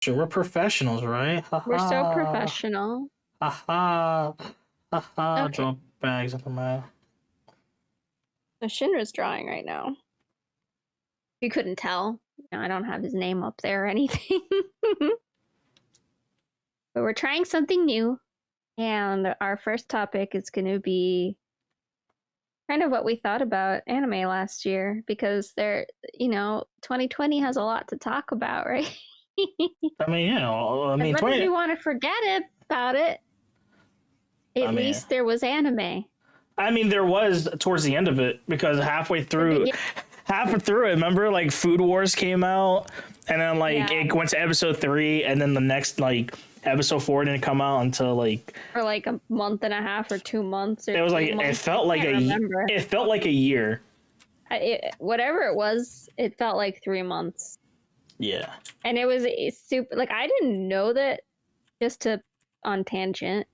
Sure, we're professionals, right? Ha We're so ha. professional. Ha ha. Ha ha. Okay. Drop bags up in my. So Shinra's drawing right now. You couldn't tell. I don't have his name up there or anything. But we're trying something new. And our first topic is going to be kind of what we thought about anime last year because 2020 has a lot to talk about, right? I mean, I mean, as much as 20. we want to forget about it, at least there was anime. I mean, there was towards the end of it because halfway through it, remember, like Food Wars came out, and then it went to episode 3, and then the next episode 4 didn't come out until for like a month and a half or 2 months. Or it was months. It felt like it felt like a year. Whatever it was, it felt like 3 months. Yeah, and it was super. Like I didn't know that. Just on tangent,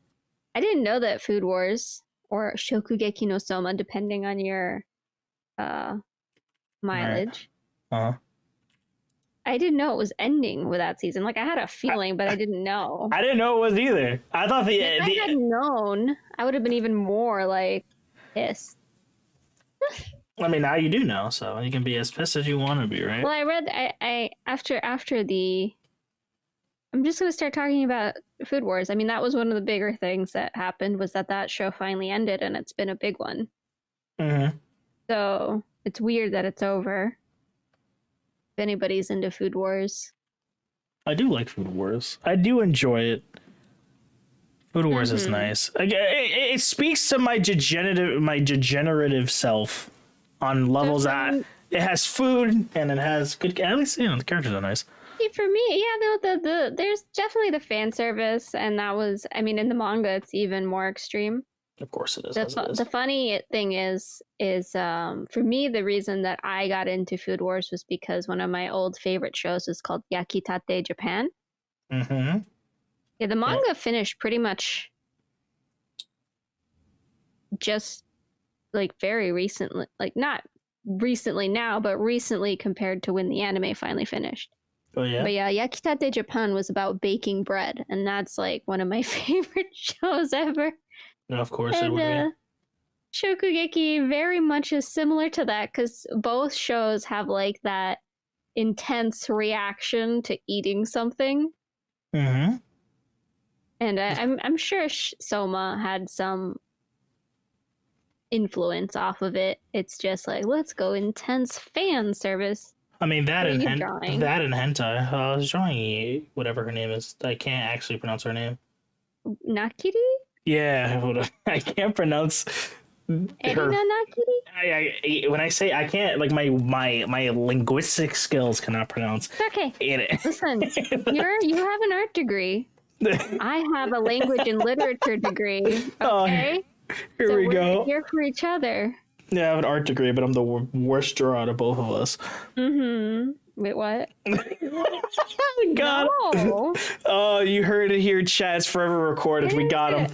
I didn't know that Food Wars or Shokugeki no Soma, depending on your mileage. Right. I didn't know it was ending with that season. Like I had a feeling, but I didn't know. I didn't know it was either. I thought if I had known, I would have been even more pissed. I mean, now you do know, so you can be as pissed as you want to be, right? Well, I read after the. I'm just going to start talking about Food Wars. I mean, that was one of the bigger things that happened was that show finally ended, and it's been a big one. Mm-hmm. So it's weird that it's over. If anybody's into Food Wars. I do like Food Wars. I do enjoy it. Food Wars is nice. It speaks to my degenerative self on levels that it has food and it has good. At least the characters are nice. For me, there's definitely the fan service, and that was, I mean, in the manga, it's even more extreme. Of course, it is. The funny thing is for me, the reason that I got into Food Wars was because one of my old favorite shows was called Yakitate Japan. Mm-hmm. Yeah, the manga finished pretty much just very recently, not recently now, but recently compared to when the anime finally finished. Oh yeah. But yeah, Yakitate Japan was about baking bread, and that's one of my favorite shows ever. No, of course it would be. Shokugeki very much is similar to that because both shows have that intense reaction to eating something. Mm-hmm. And I'm sure Soma had some influence off of it. It's just let's go intense fan service. I mean that and hentai. I was drawing whatever her name is. I can't actually pronounce her name. Nakiri? Yeah, I can't pronounce. Erina Nakiri? When I say I can't, my linguistic skills cannot pronounce. Okay. Listen, you have an art degree. I have a language and literature degree. Okay. Here we go. We're here for each other. Yeah, I have an art degree, but I'm the worst drawer out of both of us. Mm-hmm. Wait, what? God. No. Oh, you heard it here, chat. It's forever recorded. We got him.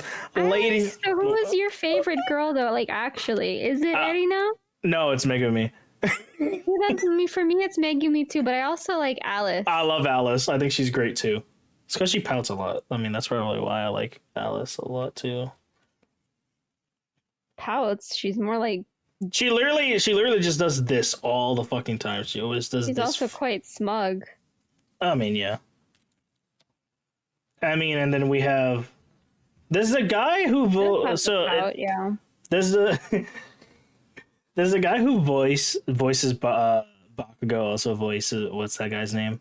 Ladies. So who was your favorite girl, though? Actually, is it Erina? No, it's Megumi. For me, it's Megumi, too, but I also like Alice. I love Alice. I think she's great, too. It's because she pouts a lot. I mean, that's probably why I like Alice a lot, too. Pouts? She's more like... She literally just does this all the fucking time. She always does this. She's also quite smug. I mean, yeah. I mean, and then we have... There's a guy who... yeah. There's a guy who voices Bakugo, also voices... What's that guy's name?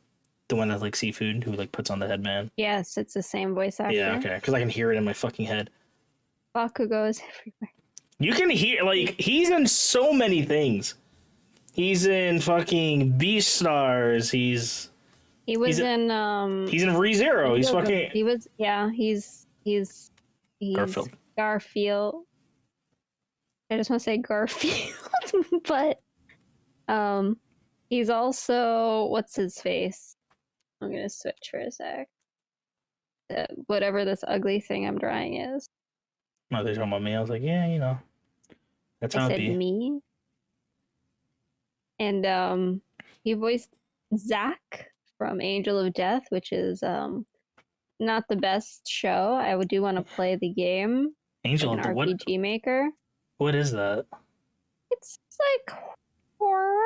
The one that seafood, who puts on the headband. Yes, it's the same voice actor. Yeah, okay. Because I can hear it in my fucking head. Bakugo is everywhere. You can hear, he's in so many things. He's in fucking Beastars. He's in ReZero. He's Garfield. Garfield. I just want to say Garfield, but he's also, what's his face? I'm gonna switch for a sec. Whatever this ugly thing I'm drawing is. No, they're talking about me. I was like, yeah, that's how it be. Me. And he voiced Zach from Angel of Death, which is not the best show. I would do want to play the game, Angel like of an the what? RPG maker. What is that? It's like horror,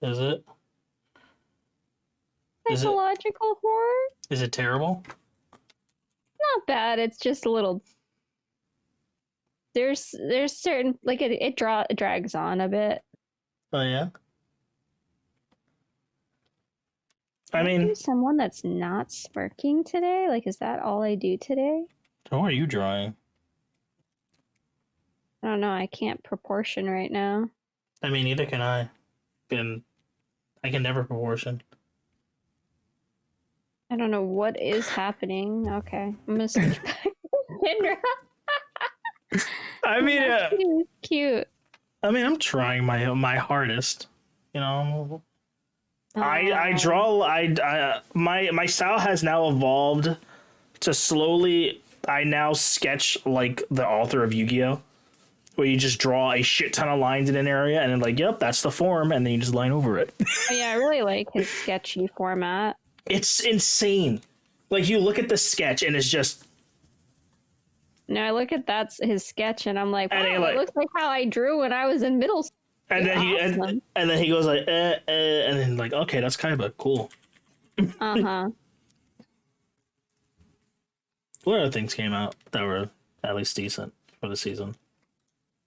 Is it? Is it? psychological horror. Is it terrible? Not bad. It's just a little. There's certain like it drags on a bit. Oh yeah. I Am mean, someone that's not smirking today. Like, is that all I do today? what are you drawing? I don't know. I can't proportion right now. I mean, neither can I. And I can never proportion. I don't know what is happening. Okay, I'm gonna switch back to Shinra. I mean, Cute. I mean, I'm trying my hardest. You know, I draw. My style has now evolved to slowly. I now sketch like the author of Yu-Gi-Oh, where you just draw a shit ton of lines in an area, and then like, yep, that's the form, and then you just line over it. Oh, yeah, I really like his sketchy format. It's insane. Like you look at the sketch, and it's just. No, I look at his sketch, and I'm like, wow, And it like- looks like how I drew when I was in middle school. And then Awesome. and then he goes like, and then like, okay, that's kind of cool. Uh-huh. What other things came out that were at least decent for the season?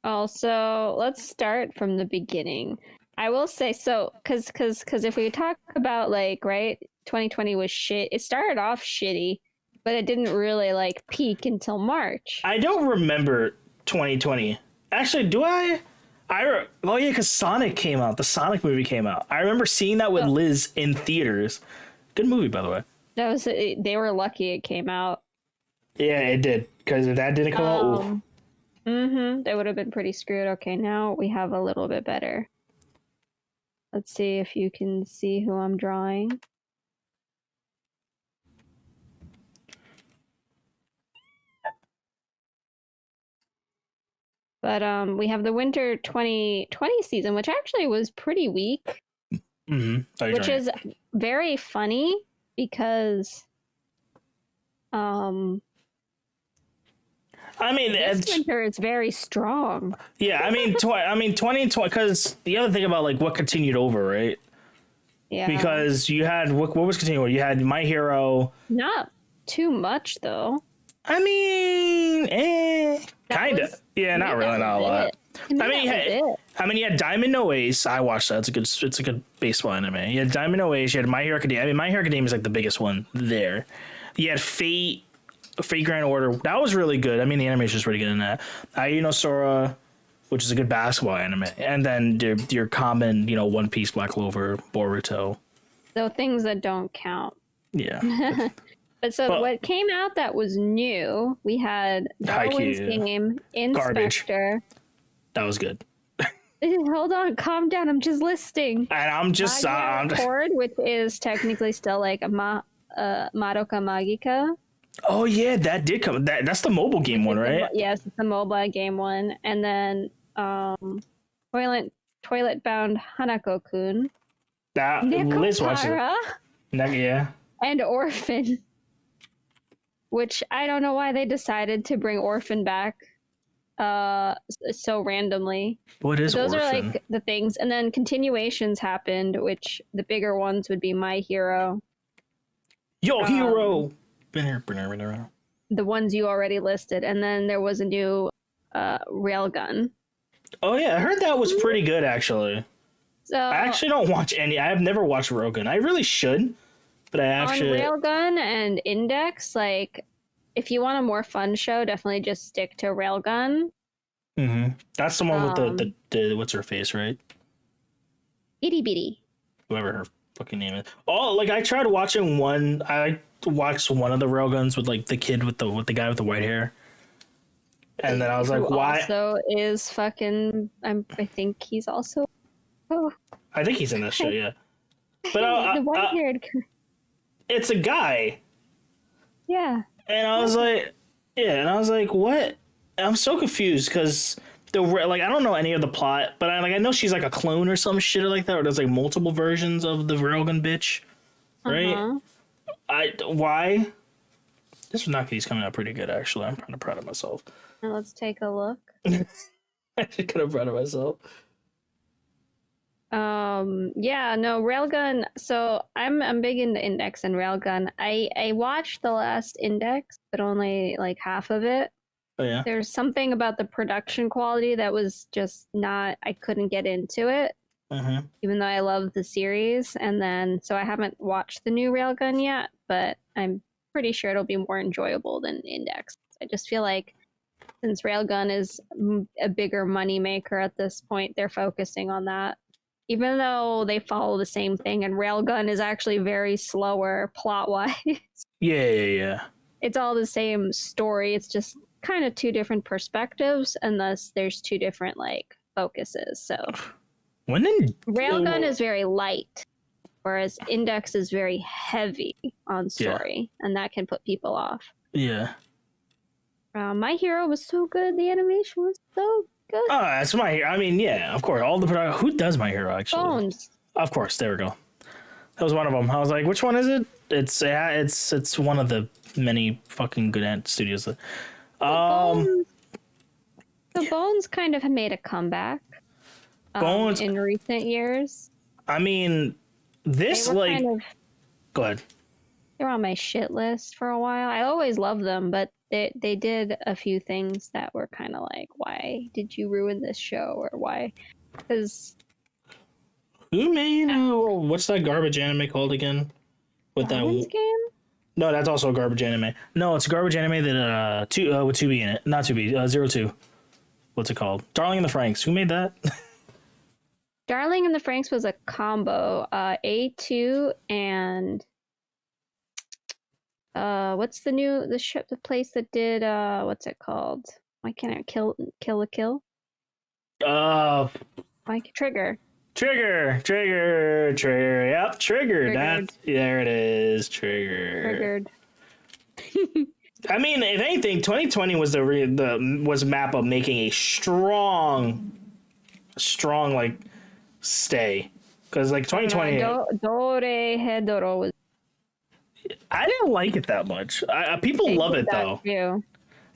Also, let's start from the beginning. I will say so, because if we talk about like, right, 2020 was shit. It started off shitty, but it didn't really like peak until March. I don't remember 2020. Actually, do I? Oh yeah, because Sonic came out. The Sonic movie came out. I remember seeing that with Liz in theaters. Good movie, by the way. That was they were lucky it came out. Yeah, it did. Because if that didn't come out, ooh. They would have been pretty screwed. Okay, now we have a little bit better. Let's see if you can see who I'm drawing. But we have the winter 2020 season, which actually was pretty weak, which is very funny because I mean, this winter is very strong. Yeah, I mean, 2020, because the other thing about like what continued over, right? Yeah. Because you had what was continuing? You had My Hero. Not too much though. I mean, kind of. Yeah, not really, not a lot. I mean, you had Diamond No Ace. I watched that. It's a good baseball anime. You had Diamond No Ace. You had My Hero Academia. I mean, My Hero Academia is like the biggest one there. You had Fate Grand Order. That was really good. I mean, the animation is pretty good in that. Ai no Sora, which is a good basketball anime, and then your common, One Piece, Black Clover, Boruto. So things that don't count. Yeah. But what came out that was new, we had Darwin's Game, Inspector. That was good. Hold on, calm down. I'm just listing. And I'm just Record, which is technically still like Madoka Magica. Oh yeah, that did come. That's the mobile game one, right? Yes, it's the mobile game one. And then Toilet Bound Hanako-kun. That Liz watched it. Yeah. And Orphan. Which I don't know why they decided to bring Orphan back so randomly. What is Those Orphan? are like the things. And then continuations happened, which the bigger ones would be My Hero. Yo, Hero! The ones you already listed. And then there was a new Railgun. Oh yeah, I heard that was pretty good actually. So I actually don't watch any. I have never watched Railgun. I really should. But I actually on Railgun and Index, like if you want a more fun show, definitely just stick to Railgun. That's the one with the what's her face, right? Itty bitty. Whoever her fucking name is. Oh, like I tried watching one. I watched one of the Railguns with like the kid with the guy with the white hair, and then I was like, why? Also, is fucking. I think he's also. Oh. I think he's in this show, yeah. But the white-haired. It's a guy. Yeah. And I was like, what? I'm so confused because I don't know any of the plot, but I know she's like a clone or some shit like that, or there's like multiple versions of the Railgun bitch. right? Uh-huh. Why? This Naki's coming out pretty good, actually. I'm kind of proud of myself. Now let's take a look. I'm kind of proud of myself. Yeah, no, Railgun. So I'm big into Index and Railgun. I watched the last Index, but only like half of it. Oh yeah. There's something about the production quality that was just not, I couldn't get into it, even though I love the series. And then, so I haven't watched the new Railgun yet, but I'm pretty sure it'll be more enjoyable than Index. I just feel like since Railgun is a bigger money maker at this point, they're focusing on that. Even though they follow the same thing, and Railgun is actually very slower plot-wise. Yeah. It's all the same story. It's just kind of two different perspectives, and thus there's two different like focuses. So Railgun is very light, whereas Index is very heavy on story, and that can put people off. Yeah. My Hero was so good. The animation was so good. Oh, that's My Hero. I mean, yeah, of course. All the production. Who does My Hero actually? Bones. Of course. There we go. That was one of them. I was like, which one is it? It's one of the many fucking good ant studios. That, The Bones kind of made a comeback. Bones in recent years. I mean, this like. Go ahead. They were on my shit list for a while. I always loved them, but they did a few things that were kind of like, why did you ruin this show, or why? Because who made what's that garbage anime called again? With that game? No, that's also a garbage anime. No, it's a garbage anime that with 2B in it, not 2B, 02. What's it called? Darling in the Franxx. Who made that? Darling in the Franxx was a combo. A2 and what's the place that did what's it called? Why can't I Kill la Kill? Like Trigger. Yep, Trigger. There it is, Triggered. I mean, if anything, 2020 was was map of making a strong like stay, because like 2020. Dore Hedoro was. I didn't like it that much. People love it though. Too.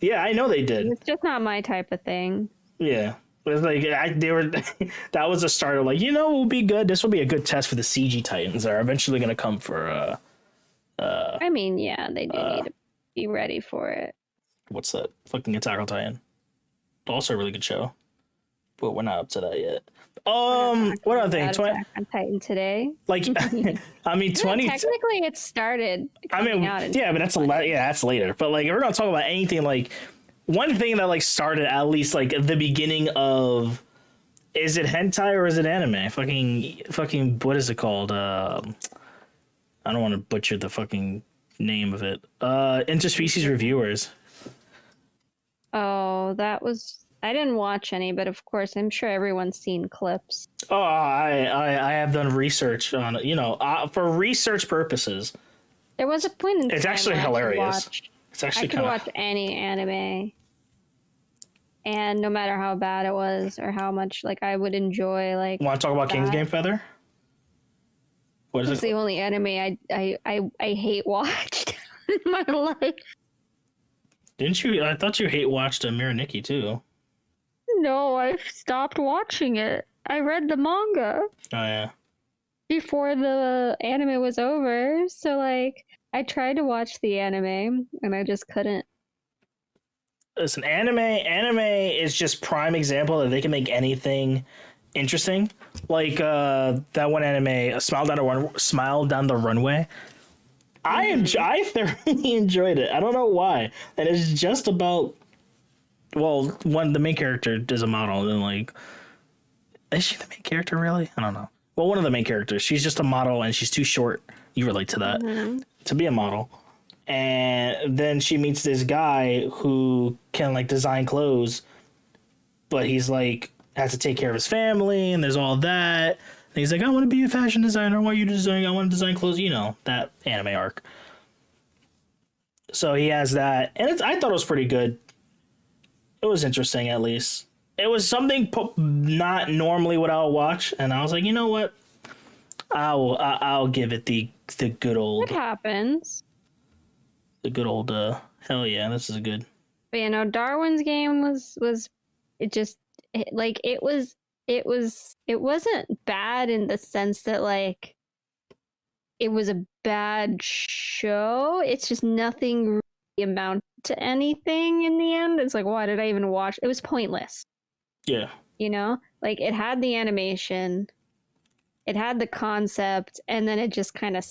Yeah, I know they did. It's just not my type of thing. Yeah, it was like they were. That was a start of like, it will be good. This will be a good test for the CG Titans that are eventually going to come for. I mean, yeah, they do need to be ready for it. What's that? Fucking Attack on Titan. Also a really good show, but we're not up to that yet. What other thing? Attack on Titan today. Like, I mean, 20. Technically, it started. I mean, yeah, but that's that's later. But like, if we're gonna talk about anything, like one thing that like started at least like the beginning of, is it hentai or is it anime? Fucking, what is it called? I don't want to butcher the fucking name of it. Interspecies Reviewers. Oh, that was. I didn't watch any, but of course, I'm sure everyone's seen clips. Oh, I have done research on it, for research purposes. There was a point in time it's actually hilarious. It's actually I could watch any anime, and no matter how bad it was or how much like I would enjoy like. Want to talk about King's Game Feather? What is it? It's the only anime I hate watched in my life. Didn't you? I thought you hate watched Mirror Nikki too. No, I stopped watching it. I read the manga. Oh yeah. Before the anime was over, so like I tried to watch the anime and I just couldn't. Listen, anime is just prime example that they can make anything interesting. Like that one anime, Smile Down the Runway. I thoroughly enjoyed it. I don't know why, and it's just about. Well, the main character is a model, and like, is she the main character really? I don't know. Well, one of the main characters, she's just a model, and she's too short. You relate to that to be a model, and then she meets this guy who can like design clothes, but he's like has to take care of his family, and there's all that. And he's like, I want to be a fashion designer. I want you to design. I want to design clothes. That anime arc. So he has that, and I thought it was pretty good. It was interesting, at least. It was something not normally what I'll watch, and I was like, you know what? I'll give it the good old It happens. hell yeah, this is good. But Darwin's game was it just it wasn't bad in the sense that like it was a bad show. It's just nothing really amounted to anything in the end. It's like, why did I even watch? It was pointless. Yeah. Like it had the animation, it had the concept, and then it just kind of.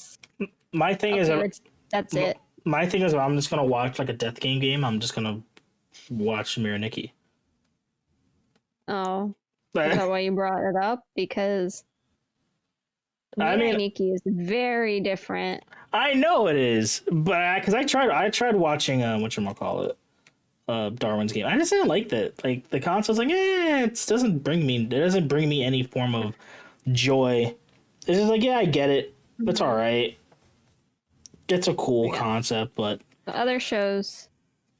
My thing is that's it. My thing is, I'm just gonna watch like a Death game. I'm just gonna watch Mirror Nikki. Oh, is that why you brought it up? Because Nikki is very different. I know it is, but because I tried watching whatchamacallit, Darwin's game. I just didn't like that. Like the concept's like, it doesn't bring me any form of joy. It's just like, yeah, I get it. It's all right. It's a cool concept, but the other shows,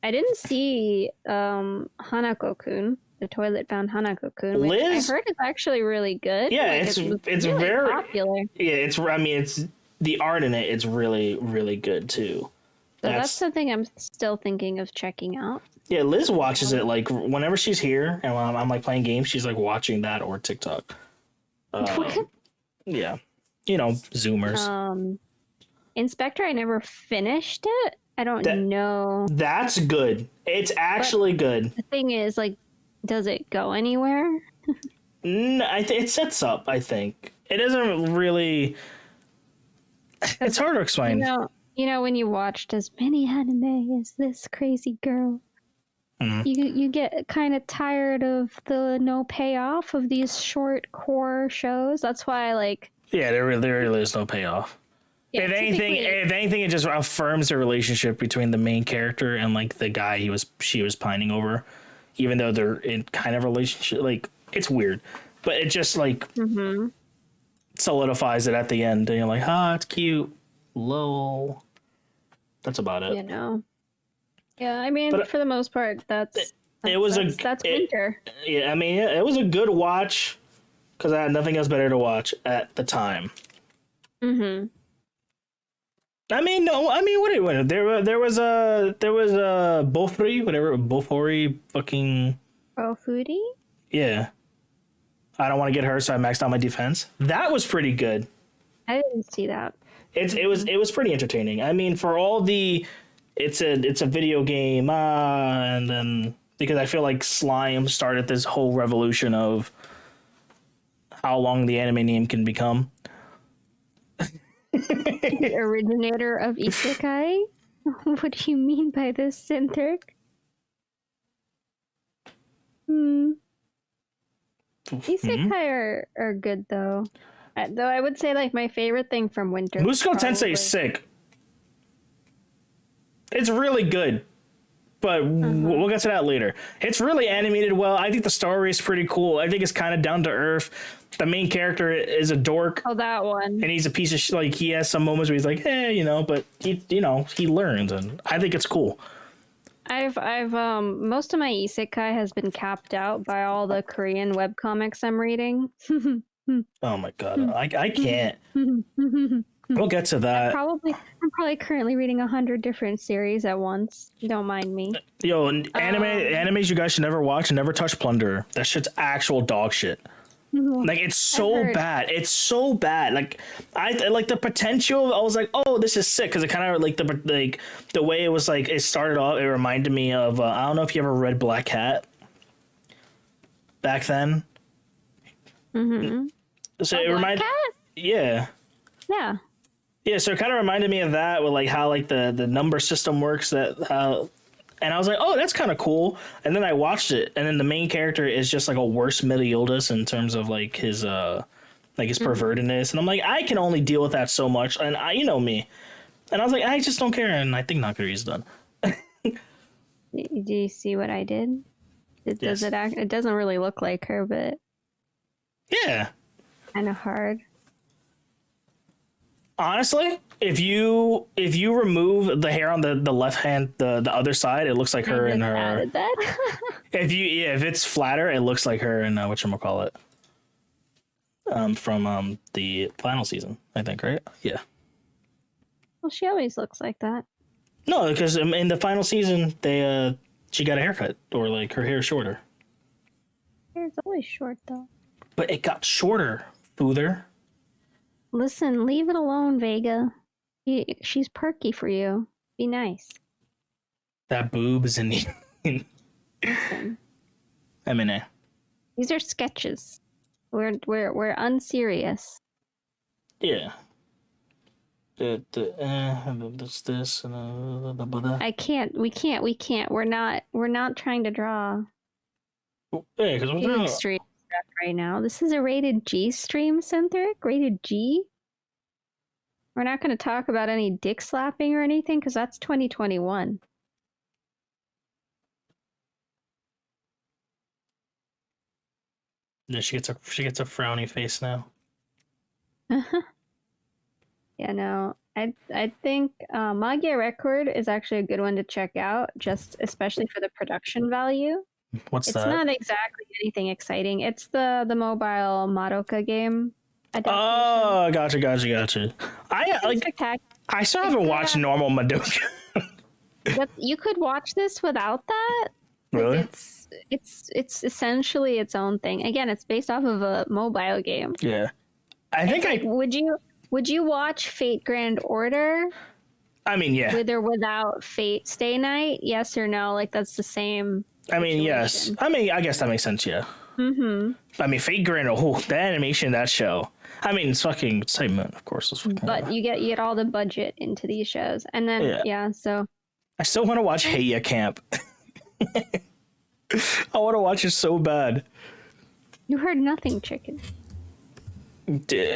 I didn't see Hanako-kun, the toilet-bound Hanako-kun, which I heard is actually really good. Yeah, like, it's really very popular. Yeah, it's the art in it. It's really really good too. So that's something I'm still thinking of checking out. Yeah, Liz watches it like whenever she's here, and when I'm like playing games, she's like watching that or TikTok. Yeah, Zoomers. Inspector, I never finished it. I don't know. That's good. It's actually good. The thing is, like, does it go anywhere? It sets up, I think. It doesn't really. It's hard to explain. When you watched as many anime as this crazy girl, you get kind of tired of the no payoff of these short core shows. That's why, like. Yeah, there really is no payoff. Yeah, if anything, it just affirms the relationship between the main character and like the guy she was pining over, even though they're in kind of relationship. Like it's weird, but it just like solidifies it at the end, and you're like, it's cute, lol. That's about it. Yeah, I mean, for the most part, that's winter. Yeah, I mean, it was a good watch because I had nothing else better to watch at the time. I mean, what there was Bofuri fucking Bofuri? Yeah. I don't want to get hurt, so I maxed out my defense. That was pretty good. I didn't see that. It was pretty entertaining. I mean, for all the it's a video game, and then because I feel like Slime started this whole revolution of how long the anime name can become. The originator of isekai? What do you mean by this, Cintiq? Isekai are good though. Though I would say like my favorite thing from Winter. Musou Tensei is sick. It's really good. But we'll get to that later. It's really animated well. I think the story is pretty cool. I think it's kind of down to earth. The main character is a dork. Oh, that one. And he's a piece of like he has some moments where he's like, but he learns, and I think it's cool. I've most of my isekai has been capped out by all the Korean webcomics I'm reading. Oh my god, I can't. We'll get to that. I'm probably currently reading 100 different series at once. Don't mind me. Yo, animes you guys should never watch and never touch Plunder. That shit's actual dog shit. Like it's so bad. It's so bad. Like I like the potential. I was like, oh, this is sick because it kind of like the way it was like it started off. It reminded me of I don't know if you ever read Black Cat back then. So it reminded. Yeah. Yeah. Yeah, so it kind of reminded me of that with like how like the number system works and I was like, oh, that's kind of cool. And then I watched it, and then the main character is just like a worse Meliodas in terms of like his pervertedness, and I'm like, I can only deal with that so much, and you know me, and I was like, I just don't care, and I think Nakari's done. Do you see what I did? It doesn't really look like her, but yeah, kind of hard. Honestly, if you remove the hair on the left hand, the other side, it looks like her and her. If it's flatter, it looks like her and whatchamacallit. from the final season, I think, right? Yeah. Well, she always looks like that. No, because in the final season, she got a haircut, or like her hair shorter. Hair's always short though. But it got shorter, Feather. Listen, leave it alone, Vega. She's perky for you. Be nice. That boob is in the. Listen, M&A. these are sketches. We're unserious. Yeah. This and I can't. We can't. We're not trying to draw yeah, because too extreme stuff right now. This is a rated G stream, Centric. Rated G. We're not going to talk about any dick slapping or anything because that's 2021. yeah, she gets a frowny face now. Yeah, no. I think Magia Record is actually a good one to check out, just especially for the production value. What's It's that? not exactly anything exciting. It's the mobile Madoka game adaptation. Oh, gotcha. I still haven't watched normal Madoka. But you could watch this without that. Really? It's essentially its own thing. Again, it's based off of a mobile game. Yeah. I think Would you watch Fate Grand Order? I mean, yeah. With or without Fate Stay Night? Yes or no? Like that's the same. I mean, yes. situation. I mean, I guess that makes sense, yeah. Mm-hmm. I mean, Fate Grand, the animation of that show. I mean, it's fucking Excitement, of course. It's fucking But you get all the budget into these shows. And then, yeah so. I still want to watch Heya Camp. I want to watch it so bad. You heard nothing, chicken.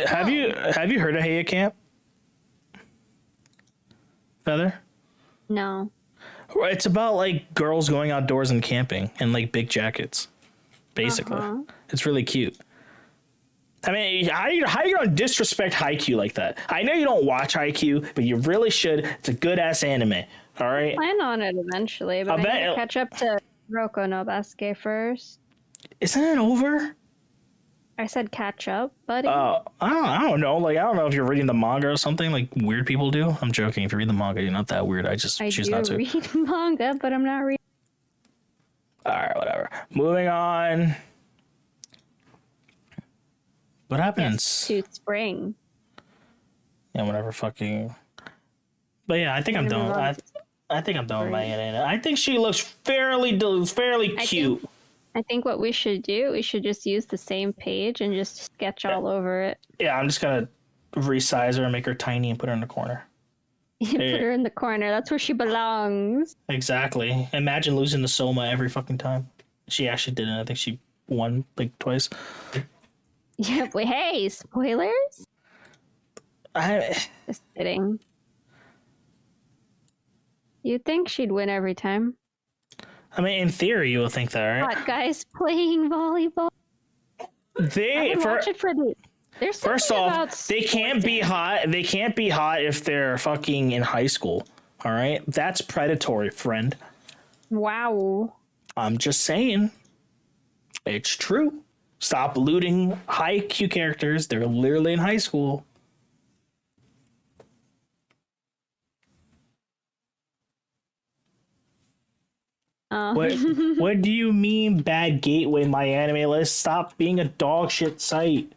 Have you heard of Heya Camp? Feather? No. It's about like girls going outdoors and camping in like big jackets. Basically. It's really cute. I mean, how you gonna disrespect Haikyuu like that? I know you don't watch Haikyuu, but you really should. It's a good ass anime. All right. I plan on it eventually, but I need to catch up to Roko no Basuke first. Isn't it over? I said catch up, buddy. I don't know. Like, I don't know if you're reading the manga or something like weird people do. I'm joking. If you read the manga, you're not that weird. I just choose not to. I do read manga, but I'm not reading. All right, whatever. Moving on. What happened? To spring. Yeah, whatever. Fucking. But yeah, I think I'm done. I think I'm done with my Anna. I think she looks fairly cute. I think what we should do, we should just use the same page and just sketch all over it. Yeah, I'm just gonna resize her and make her tiny and put her in the corner. Put her in the corner. That's where she belongs. Exactly. Imagine losing the Soma every fucking time. She actually didn't. I think she won like twice. Yeah, but hey, spoilers? Just kidding. You'd think she'd win every time. I mean, in theory, you would think that, right? Hot guys playing volleyball. First off, they can't be hot. They can't be hot if they're fucking in high school. All right, that's predatory, friend. Wow. I'm just saying, it's true. Stop looting high Q characters. They're literally in high school. What do you mean bad gateway, my anime list? Stop being a dog shit site.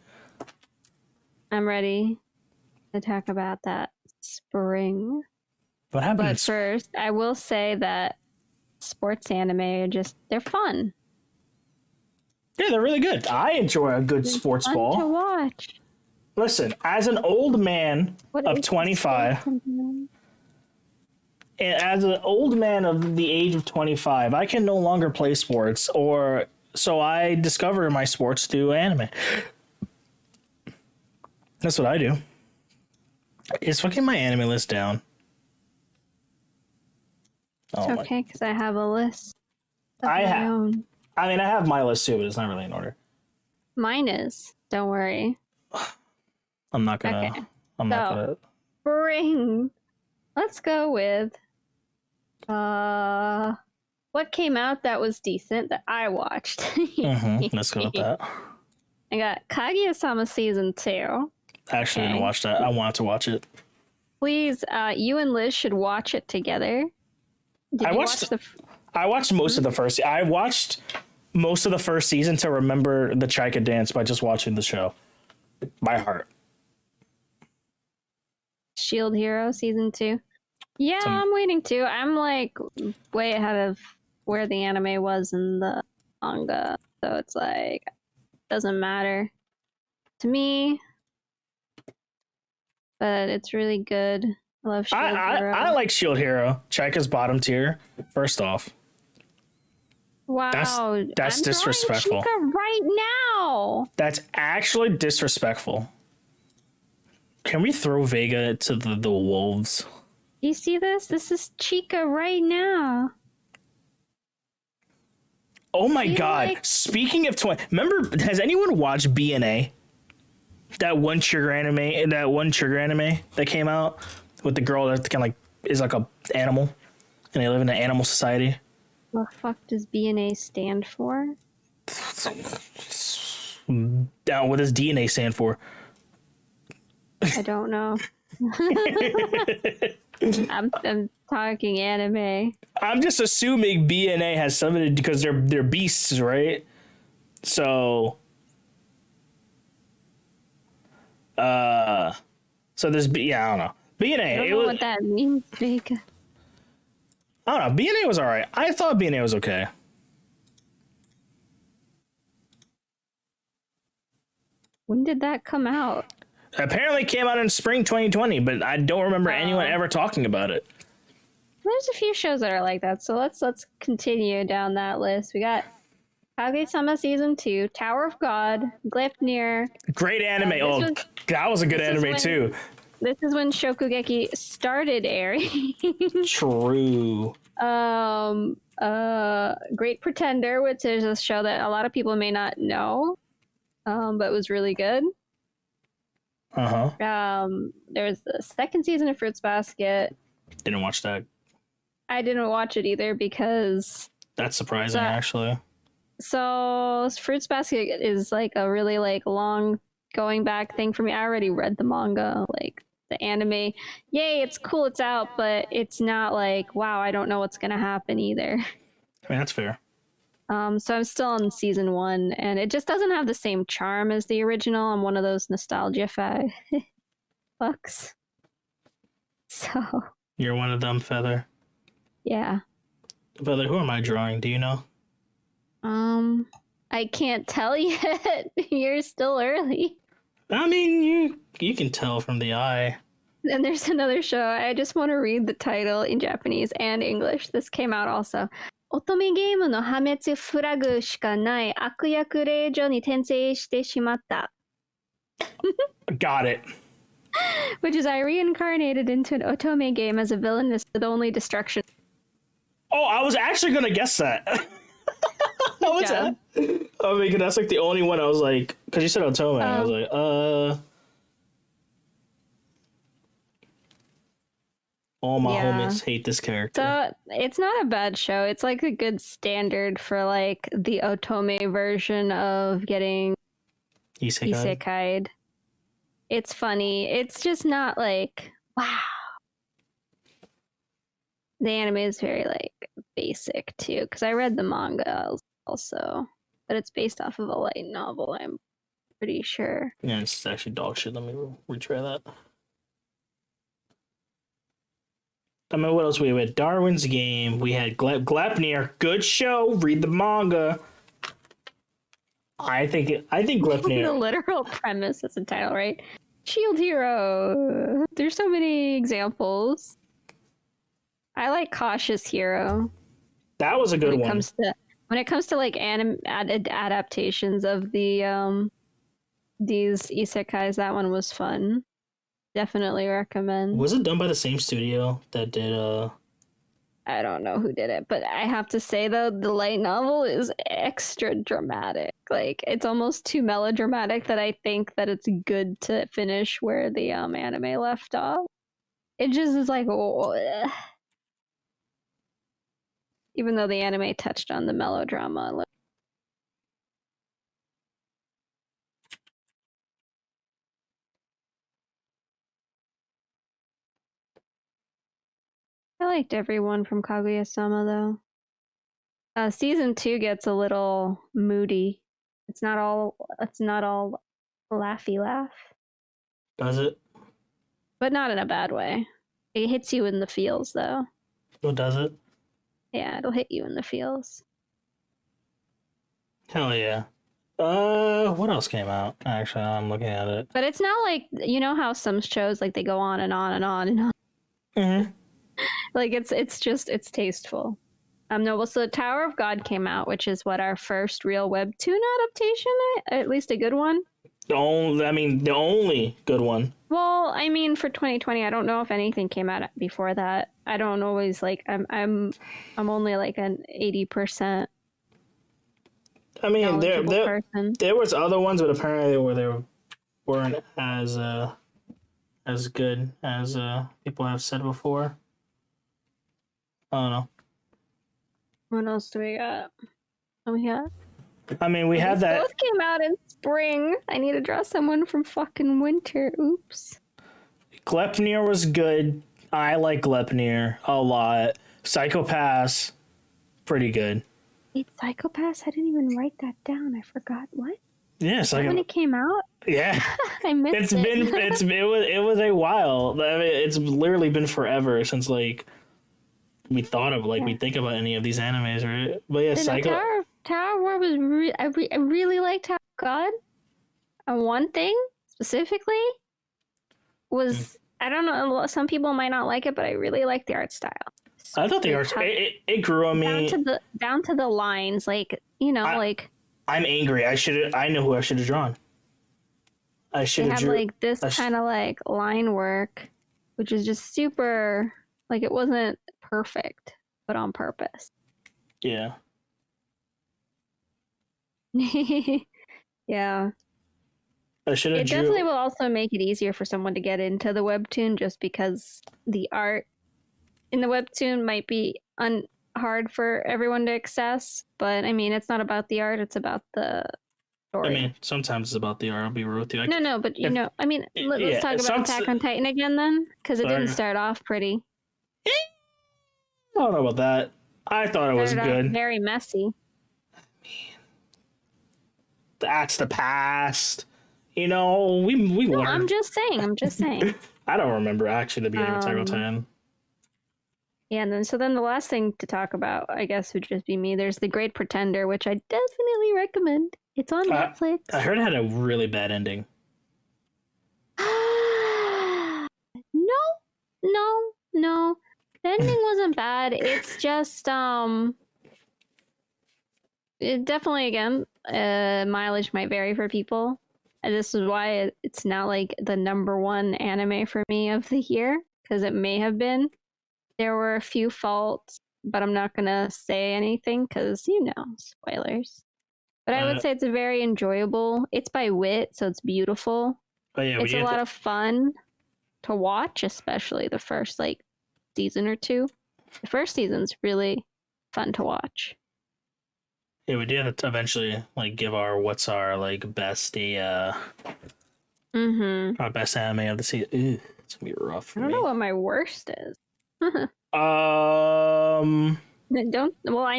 I'm ready to talk about that spring. What happened? But first, I will say that sports anime are they're fun. Yeah, they're really good. I enjoy a good sports ball. Fun to watch. Listen, as an old man of 25, as an old man of the age of 25, I can no longer play sports, so I discover my sports through anime. That's what I do. Is fucking my anime list down? It's okay, because I have a list. I have my list too, but it's not really in order. Mine is. Don't worry. I'm not gonna. Okay. I'm not gonna. Spring. Let's go with. What came out that was decent that I watched? Let's go with that. I got Kaguya-sama season 2. I actually didn't Okay. watch that. I wanted to watch it. Please, you and Liz should watch it together. Did I you watched- watch the? I watched most of the first. I watched most of the first season to remember the Chaika dance by just watching the show by heart. Shield Hero season 2. Yeah, Some- I'm waiting too. I'm like way ahead of where the anime was in the manga, so it's like doesn't matter to me. But it's really good. I love Shield Hero. I like Shield Hero. Chaika's bottom tier. First off, Wow, that's I'm drawing disrespectful. Chica right now. That's actually disrespectful. Can we throw Vega to the wolves? Do you see this? This is Chica right now. Oh my Feel god! like- Speaking of 20, remember? Has anyone watched BNA? That one trigger anime that came out with the girl that kind of like is like a animal, and they live in an animal society. What the fuck does BNA stand for? Down what does DNA stand for? I don't know. I'm talking anime. I'm just assuming BNA has something to, because they're beasts, right? So, so there's I don't know. BNA. I don't it know was, what that means, Vega. I don't know. BNA was all right. I thought BNA was okay. When did that come out? Apparently, it came out in spring 2020, but I don't remember anyone ever talking about it. There's a few shows that are like that, so let's continue down that list. We got Kaguya-sama season 2, Tower of God, Gleipnir. Great anime. That was a good anime too. This is when Shokugeki started airing. True. Great Pretender, which is a show that a lot of people may not know, but was really good. There's the second season of Fruits Basket. Didn't watch that. I didn't watch it either because That's surprising, actually. so Fruits Basket is like a really like long going back thing for me. I already read the manga, like the anime. Yay, it's cool, it's out, but it's not like wow, I don't know what's gonna happen either. I mean, that's fair. So I'm still on season 1, and it just doesn't have the same charm as the original. I'm one of those nostalgia fucks. So You're one of them, Feather. yeah. Feather, who am I drawing? Do you know? I can't tell yet. You're still early. I mean, you can tell from the eye. And there's another show. I just want to read the title in Japanese and English. This came out also. 乙女ゲームの破滅フラグしかない悪役令嬢に転生してしまった Got it. Which is I reincarnated into an otome game as a villainess with only destruction. Oh, I was actually gonna guess that. I mean, that's like the only one I was like, because you said Otome. I was like, all my homies hate this character. So it's not a bad show. It's like a good standard for like the otome version of getting isekai'd. It's funny. It's just not like wow. The anime is very like basic too, because I read the manga also, but it's based off of a light novel. I'm pretty sure. Yeah, it's actually dog shit. Let me retry that. I mean, what else we had? Darwin's Game. We had Gleipnir. Good show. Read the manga. I think Gleipnir. The literal premise is the title, right? Shield Hero. There's so many examples. I like Cautious Hero. That was a good one. When it comes to like adaptations of the these isekais, that one was fun. Definitely recommend. Was it done by the same studio that did I don't know who did it, but I have to say though, the light novel is extra dramatic. Like it's almost too melodramatic that I think that it's good to finish where the anime left off. It just is like even though the anime touched on the melodrama. liked everyone from Kaguya-sama though. Season 2 gets a little moody. It's not all laughy laugh, Does it? but not in a bad way. It hits you in the feels though. Oh, does it? Yeah, it'll hit you in the feels. Hell yeah. What else came out? Actually, I'm looking at it. But it's not like, you know how some shows like they go on and on and on and on. Mm-hmm. Like it's tasteful. No, well, so Tower of God came out, which is what our first real webtoon adaptation, at least a good one. The only good one. Well, I mean, for 2020, I don't know if anything came out before that. I don't always like. I'm only like an 80%. I mean, person. there was other ones, but apparently they weren't as good as people have said before. I don't know. What else do we got? Oh, yeah. I mean, we had that. Both came out in spring. I need to draw someone from fucking winter. Oops. Glepnir was good. I like Glepnir a lot. Psychopaths, pretty good. Wait, Psychopaths? I didn't even write that down. I forgot. What? Yeah, when it came out? Yeah. I missed it. It was a while. I mean, it's literally been forever since like we thought of we think about any of these animes, right? But yeah, Tower War was I really liked Tower of God. And one thing specifically was I don't know, some people might not like it, but I really like the art style. I thought the art it grew on me down to the lines, like I'm angry. I know who I should have drawn. I should have drew this kind of line work, which is just super it wasn't perfect, but on purpose. Yeah. Yeah. I should have. It definitely will also make it easier for someone to get into the webtoon, just because the art in the webtoon might be hard for everyone to access. But I mean, it's not about the art; it's about the story. I mean, sometimes it's about the art. I'll be real with you. No, but I mean, let's talk about Attack on Titan again then, because it didn't start off pretty. I don't know about that. I thought it was good. Very messy. That's the past. You know, we no, learned. I'm just saying. I don't remember actually the beginning of Attack on Titan. Yeah, and then the last thing to talk about, I guess, would just be me. There's The Great Pretender, which I definitely recommend. It's on Netflix. I heard it had a really bad ending. No. The ending wasn't bad. It's just it definitely, again, mileage might vary for people. And this is why it's not the number one anime for me of the year, because it may have been. There were a few faults, but I'm not gonna say anything because spoilers. But I would say it's very enjoyable. It's by Wit, so it's beautiful. It's a lot of fun to watch, especially the first season or two. The first season's really fun to watch. Yeah, we did have to eventually give our best our best anime of the season. Ew, it's gonna be rough for me. I don't know what my worst is. I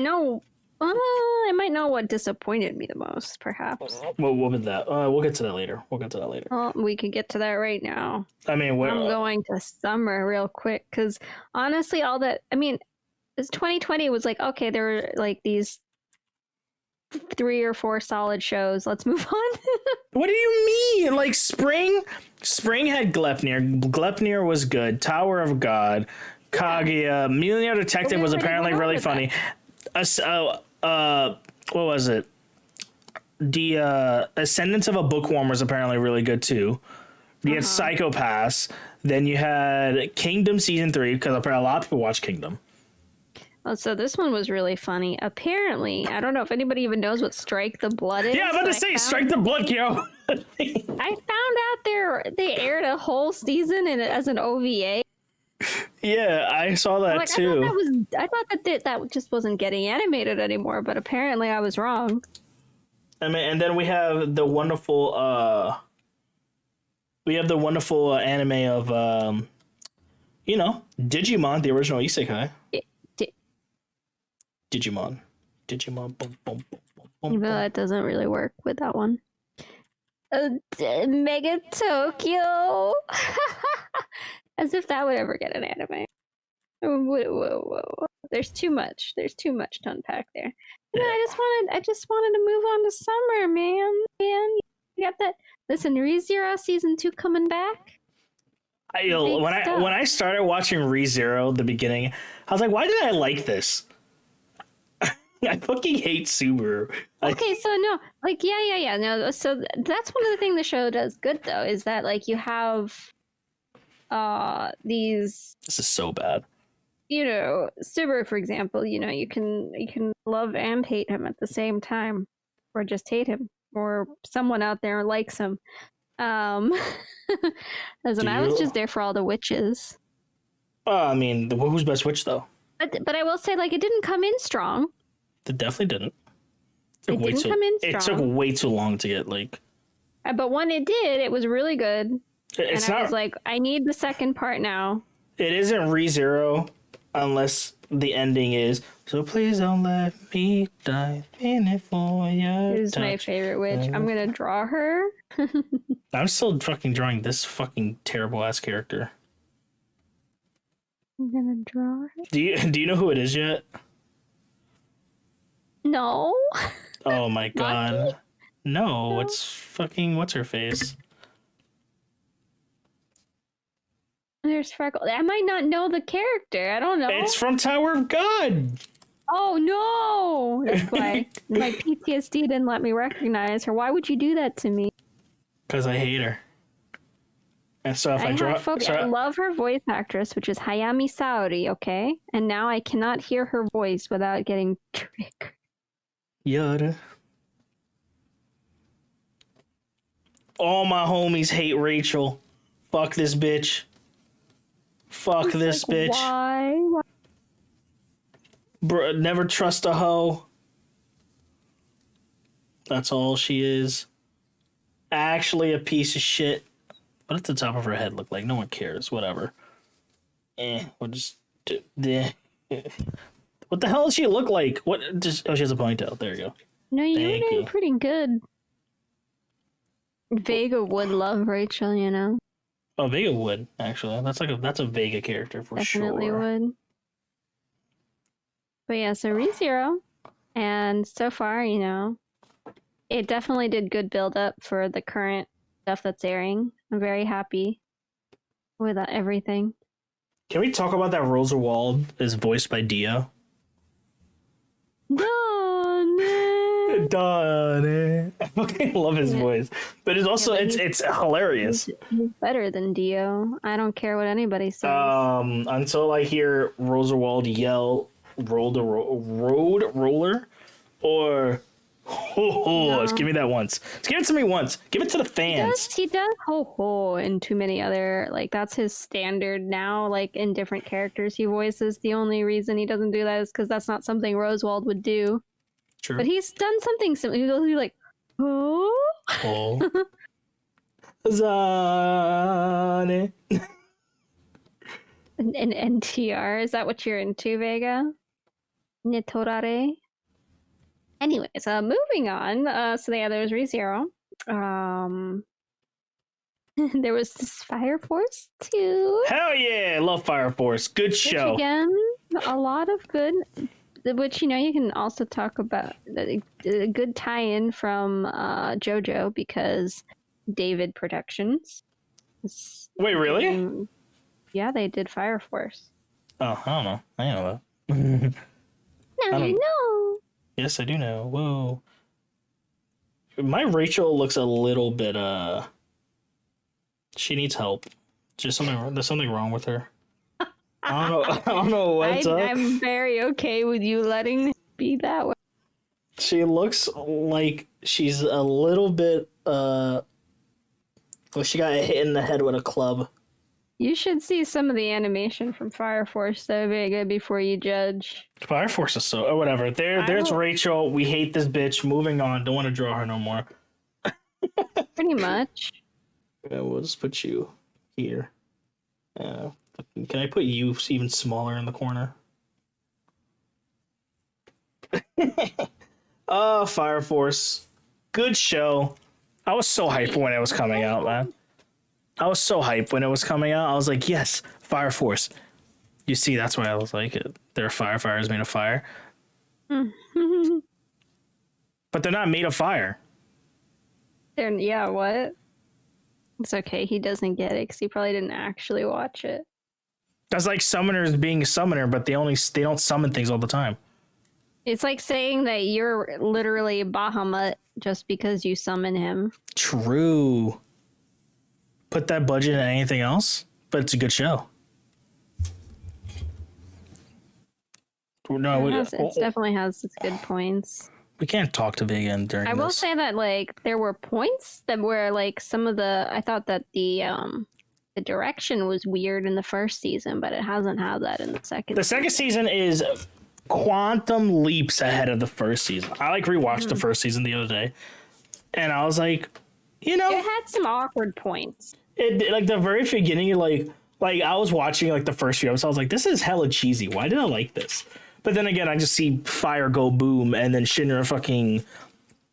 know. I might know what disappointed me the most, perhaps. What was that? We'll get to that later. Well, we could get to that right now. I mean, I'm going to summer real quick because honestly, this 2020 was okay. There were these 3 or 4 solid shows. Let's move on. What do you mean? Spring had Glepnir. Glepnir was good. Tower of God, Kaguya, Millionaire Detective was apparently really funny. What was it? The Ascendance of a Bookworm was apparently really good too. You had Psychopaths. Then you had Kingdom season 3, because apparently a lot of people watch Kingdom. Oh, so this one was really funny. Apparently, I don't know if anybody even knows what Strike the Blood is. Yeah, I'm about to say Strike the Blood, yo. I found out they aired a whole season as an OVA. Yeah, I saw that too. I thought that just wasn't getting animated anymore, but apparently I was wrong. I mean, and then we have the wonderful anime of You know, Digimon, the original isekai. Di- di- Digimon. Digimon. Boom, boom, boom, boom, boom, Even though boom. that doesn't really work with that one. Mega Tokyo. As if that would ever get an anime. Whoa. There's too much. There's too much to unpack there. And then I just wanted to move on to summer, man. You got that. Listen, ReZero season 2 coming back. Big stuff. When I started watching ReZero the beginning, I was like, why did I like this? I fucking hate Subaru. Okay, so no, like yeah. No, so that's one of the things the show does good though, is that like you have these, This is so bad. you know, Subaru, for example, you know, you can love and hate him at the same time, or just hate him, or someone out there likes him. As when I was just there for all the witches. I mean, who's best witch though? But I will say, like, it didn't come in strong. It definitely didn't. It didn't come in It took strong. way too long to get like. But when it did, it was really good. It's and I not. was like, I need the second part now. It isn't ReZero unless the ending is. So please don't let me die in it for your Who's my touch." favorite witch? I'm gonna draw her. I'm still fucking drawing this fucking terrible ass character. I'm gonna draw her. Do you know who it is yet? No. Oh my Maki? god. No, No. it's fucking what's her face? There's Freckle. I might not know the character. I don't know. It's from Tower of God. Oh no! That's why my PTSD didn't let me recognize her. Why would you do that to me? Because I hate her. And so if I draw, I love her voice actress, which is Hayami Saori, okay? And now I cannot hear her voice without getting triggered. Yada. All my homies hate Rachel. Fuck this bitch. Fuck this bitch. Why? Bruh, never trust a hoe. That's all she is. Actually a piece of shit. What does the top of her head look like? No one cares. Whatever. We'll just... What the hell does she look like? What? Just, oh, she has a ponytail. There you go. No, you were Thank doing you. pretty good. Vega would love Rachel, you know. Oh, Vega would, actually. That's a Vega character for Definitely sure. would. But yeah, so ReZero. And so far, you know, it definitely did good build up for the current stuff that's airing. I'm very happy with everything. Can we talk about that Roosevelt is voiced by Dio? Donnie. I fucking love his voice. But it's also Yeah, but it's hilarious. He's better than Dio. I don't care what anybody says. Until I hear Roosevelt yell road roller or let's give me that once. Let's give it to me once. Give it to the fans. He does ho ho in too many other, like, that's his standard now, like in different characters he voices. The only reason he doesn't do that is because that's not something Rosewald would do. True. But he's done something similar. He'll be like, oh. Zane. And NTR, is that what you're into, Vega? Nitorare? Anyways, moving on. So yeah, there was ReZero. There was this Fire Force too. Hell yeah, love Fire Force. Good show. Which, again, a lot of good. Which, you know, you can also talk about a good tie-in from JoJo, because David Productions. Wait, really? Yeah, they did Fire Force. Oh, I don't know. I know that. Now you know. Yes, I do know. Whoa. My Rachel looks a little bit, she needs help. There's something wrong with her. I don't know what's up. I'm very okay with you letting it be that way. She looks like she's a little bit, well, she got hit in the head with a club. You should see some of the animation from Fire Force, though, Vega, before you judge. Fire Force is so, whatever. There's Rachel. We hate this bitch. Moving on. Don't want to draw her no more. Pretty much. Yeah, we'll just put you here. Can I put you even smaller in the corner? Oh, Fire Force. Good show. I was so hyped when it was coming out, man. I was so hyped when it was coming out. I was like, yes, Fire Force. You see, that's why I was like, they're firefighters made of fire. But they're not made of fire. Yeah, what? It's okay. He doesn't get it because he probably didn't actually watch it. That's like summoners being a summoner, but they don't summon things all the time. It's like saying that you're literally Bahamut just because you summon him. True. Put that budget in anything else, but it's a good show. No, It definitely has its good points. We can't talk to Vega during this. I will say that like there were points that were like some of the I thought that the direction was weird in the first season, but it hasn't had that in the second. The second season is quantum leaps ahead of the first season. I like rewatched the first season the other day, and I was like, it had some awkward points. It like the very beginning, like I was watching like the first few episodes, I was like, this is hella cheesy. Why did I like this? But then again, I just see fire go boom, and then Shinra fucking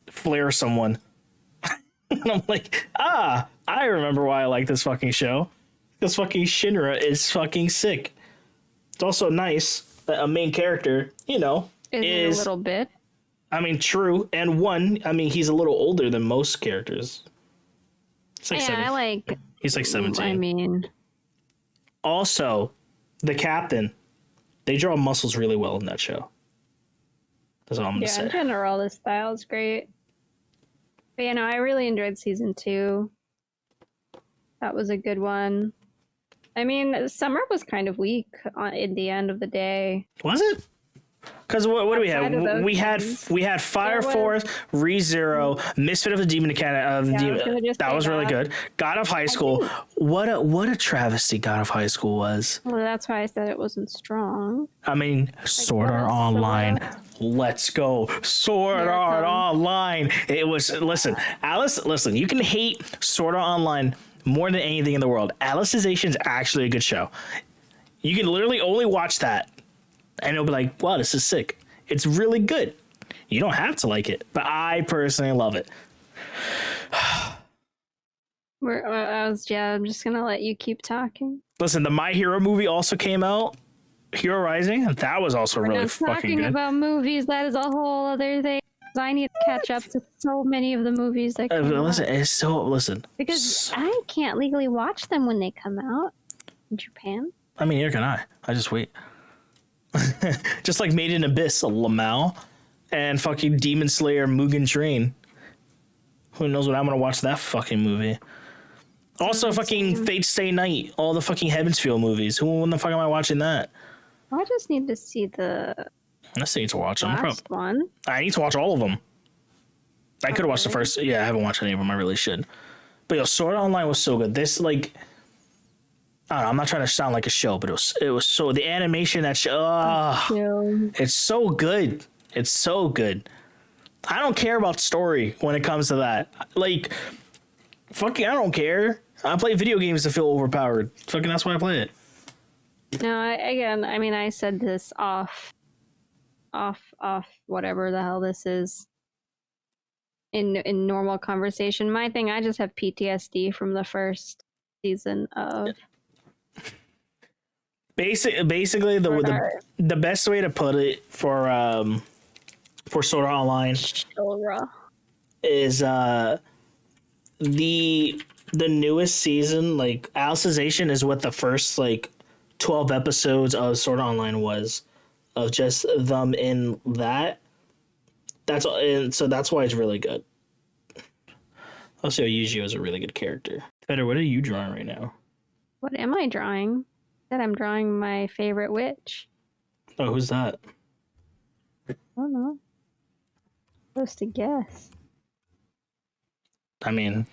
flare someone. And I'm like, I remember why I like this fucking show. Because fucking Shinra is fucking sick. It's also nice that a main character, is a little bit. I mean, true. And he's a little older than most characters. It's like he's like 17. I mean. Also, the captain. They draw muscles really well in that show. That's all I'm gonna say. Yeah, in general, the style is great. But I really enjoyed season 2. That was a good one. I mean, summer was kind of weak in the end of the day. Was it? Because what do we have? We had Fire Force, ReZero, Misfit of the Demon Academy. That was really good. God of High School. What a travesty God of High School was. Well, that's why I said it wasn't strong. I mean, Sword Art Online. Let's go. Sword Art Online. It was, listen, Alice, you can hate Sword Art Online more than anything in the world. Alicization is actually a good show. You can literally only watch that. And it'll be like, wow, this is sick. It's really good. You don't have to like it, but I personally love it. I'm just going to let you keep talking. Listen, the My Hero movie also came out. Hero Rising. That was also really fucking good. Talking about movies, that is a whole other thing. I need to catch up to so many of the movies that come out. Because I can't legally watch them when they come out in Japan. I mean, neither can I. I just wait. Just like Made in Abyss, Lamau, and fucking Demon Slayer Mugen Train. Who knows when I'm gonna watch that fucking movie? Also, fucking Fate Stay Night, all the fucking Heavensfield movies. When the fuck am I watching that? I just need to see the. I just need to watch them. Last one. I need to watch all of them. I could have watched the first. Yeah, I haven't watched any of them. I really should. But Sword Art Online was so good. This like. I don't know, I'm not trying to sound like a show, but it was so the animation that it's so good. It's so good. I don't care about story when it comes to that. Like, fucking, I don't care. I play video games to feel overpowered. Fucking, that's why I play it. No, I said this off, whatever the hell this is. In normal conversation, my thing, I just have PTSD from the first season of. Basically, the best way to put it for Sword Art Online is the newest season. Like Alicization is what the first like 12 episodes of Sword Art Online was, of just them in that. So that's why it's really good. Also, Yuji is a really good character. Feather, what are you drawing right now? What am I drawing? That I'm drawing my favorite witch. Oh, who's that? I don't know. Supposed to guess. I mean,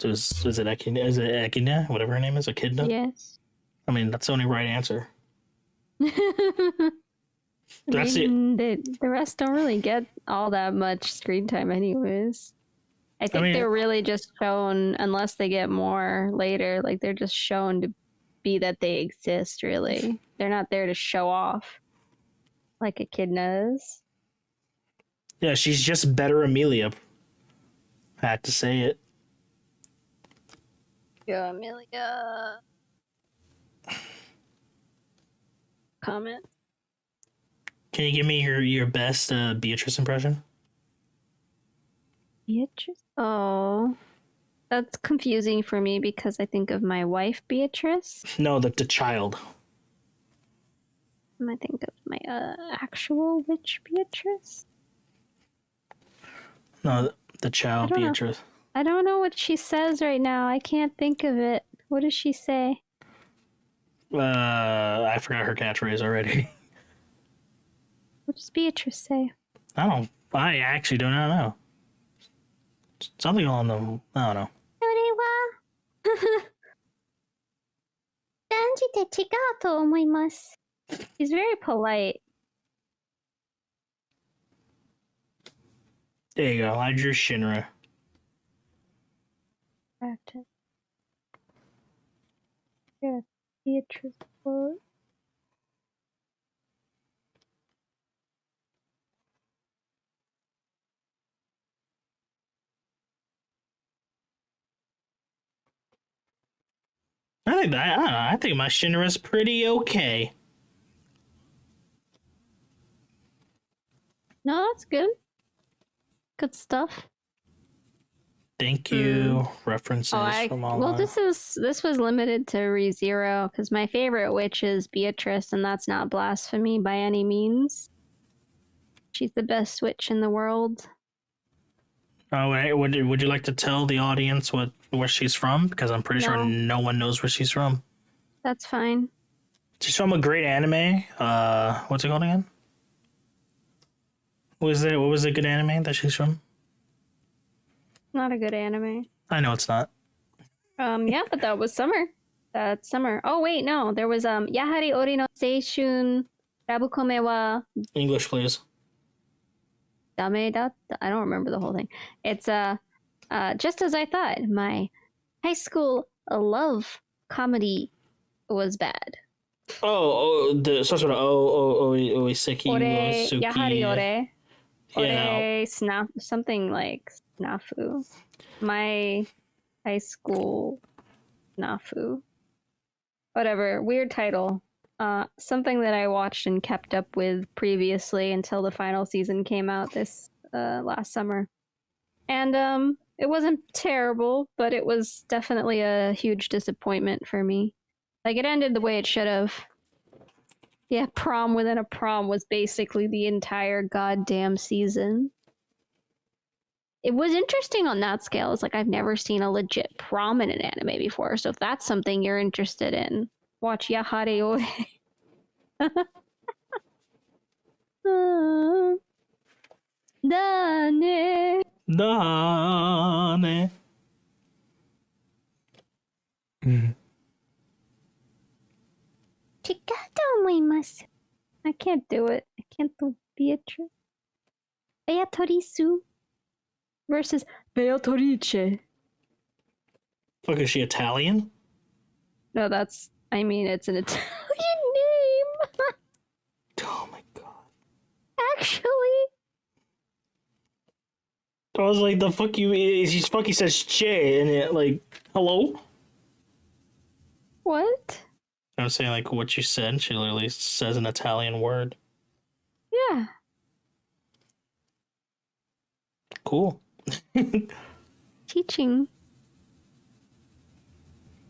is it Echidna? Is it Echidna? Whatever her name is, Echidna? Yes. I mean, that's the only right answer. That's the rest don't really get all that much screen time anyways. I think they're really just shown, unless they get more later, like they're just shown to be that they exist, really. They're not there to show off like echidnas. Yeah, she's just better Amelia. Had to say it. Yeah, Amelia. Comment. Can you give me your best Beatrice impression? Beatrice? Oh. That's confusing for me because I think of my wife, Beatrice. No, the child. I think of my actual witch, Beatrice. No, the child Beatrice. I don't know what she says right now. I can't think of it. What does she say? I forgot her catchphrase already. What does Beatrice say? I actually do not know. Something on the. I don't know. He's very polite. There you go. I drew Shinra. Yeah, Beatrice quote. I don't know. I think my Shinra's pretty okay. No, that's good. Good stuff. Thank you. References from all. Well, this was limited to ReZero because my favorite witch is Beatrice, and that's not blasphemy by any means. She's the best witch in the world. Oh, wait, would you like to tell the audience where she's from? Because I'm pretty sure no one knows where she's from. That's fine. She's from a great anime. What's it called again? What was the good anime that she's from? Not a good anime. I know it's not. Yeah, but that was summer. That's summer. Oh wait, no. There was Yahari Ori no Seishun Rabukome wa English, please. Dame datta. I don't remember the whole thing. It's just as I thought. My high school love comedy was bad. The starts with Oiseki Ore, Suki. Yahari Ore. Yeah. Ore, something like Snafu. My high school Snafu. Whatever. Weird title. Something that I watched and kept up with previously until the final season came out this last summer. And it wasn't terrible, but it was definitely a huge disappointment for me. Like, it ended the way it should have. Yeah, prom within a prom was basically the entire goddamn season. It was interesting on that scale. It's like, I've never seen a legit prom in an anime before, so if that's something you're interested in, watch Yahare Ore. Dane. Dane. I can't do it. I can't do Beatrice. Beatrice versus Beatrice. Fuck, is she Italian? No, it's an Italian name. Oh my god. Actually. I was like, the fuck you, he fucking says che, and it, like, hello? What? I was saying, like, what you said, she literally says an Italian word. Yeah. Cool. Teaching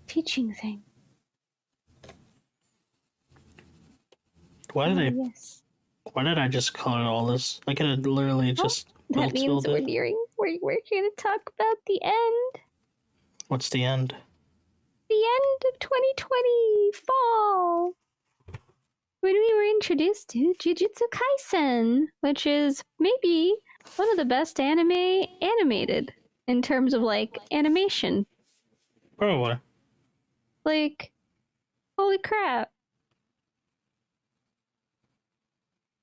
thing. Why did I just color all this? I could have literally just... That means we're going to talk about the end. What's the end? The end of 2020 fall. When we were introduced to Jujutsu Kaisen, which is maybe one of the best anime animated in terms of, like, animation. Probably. Like, holy crap.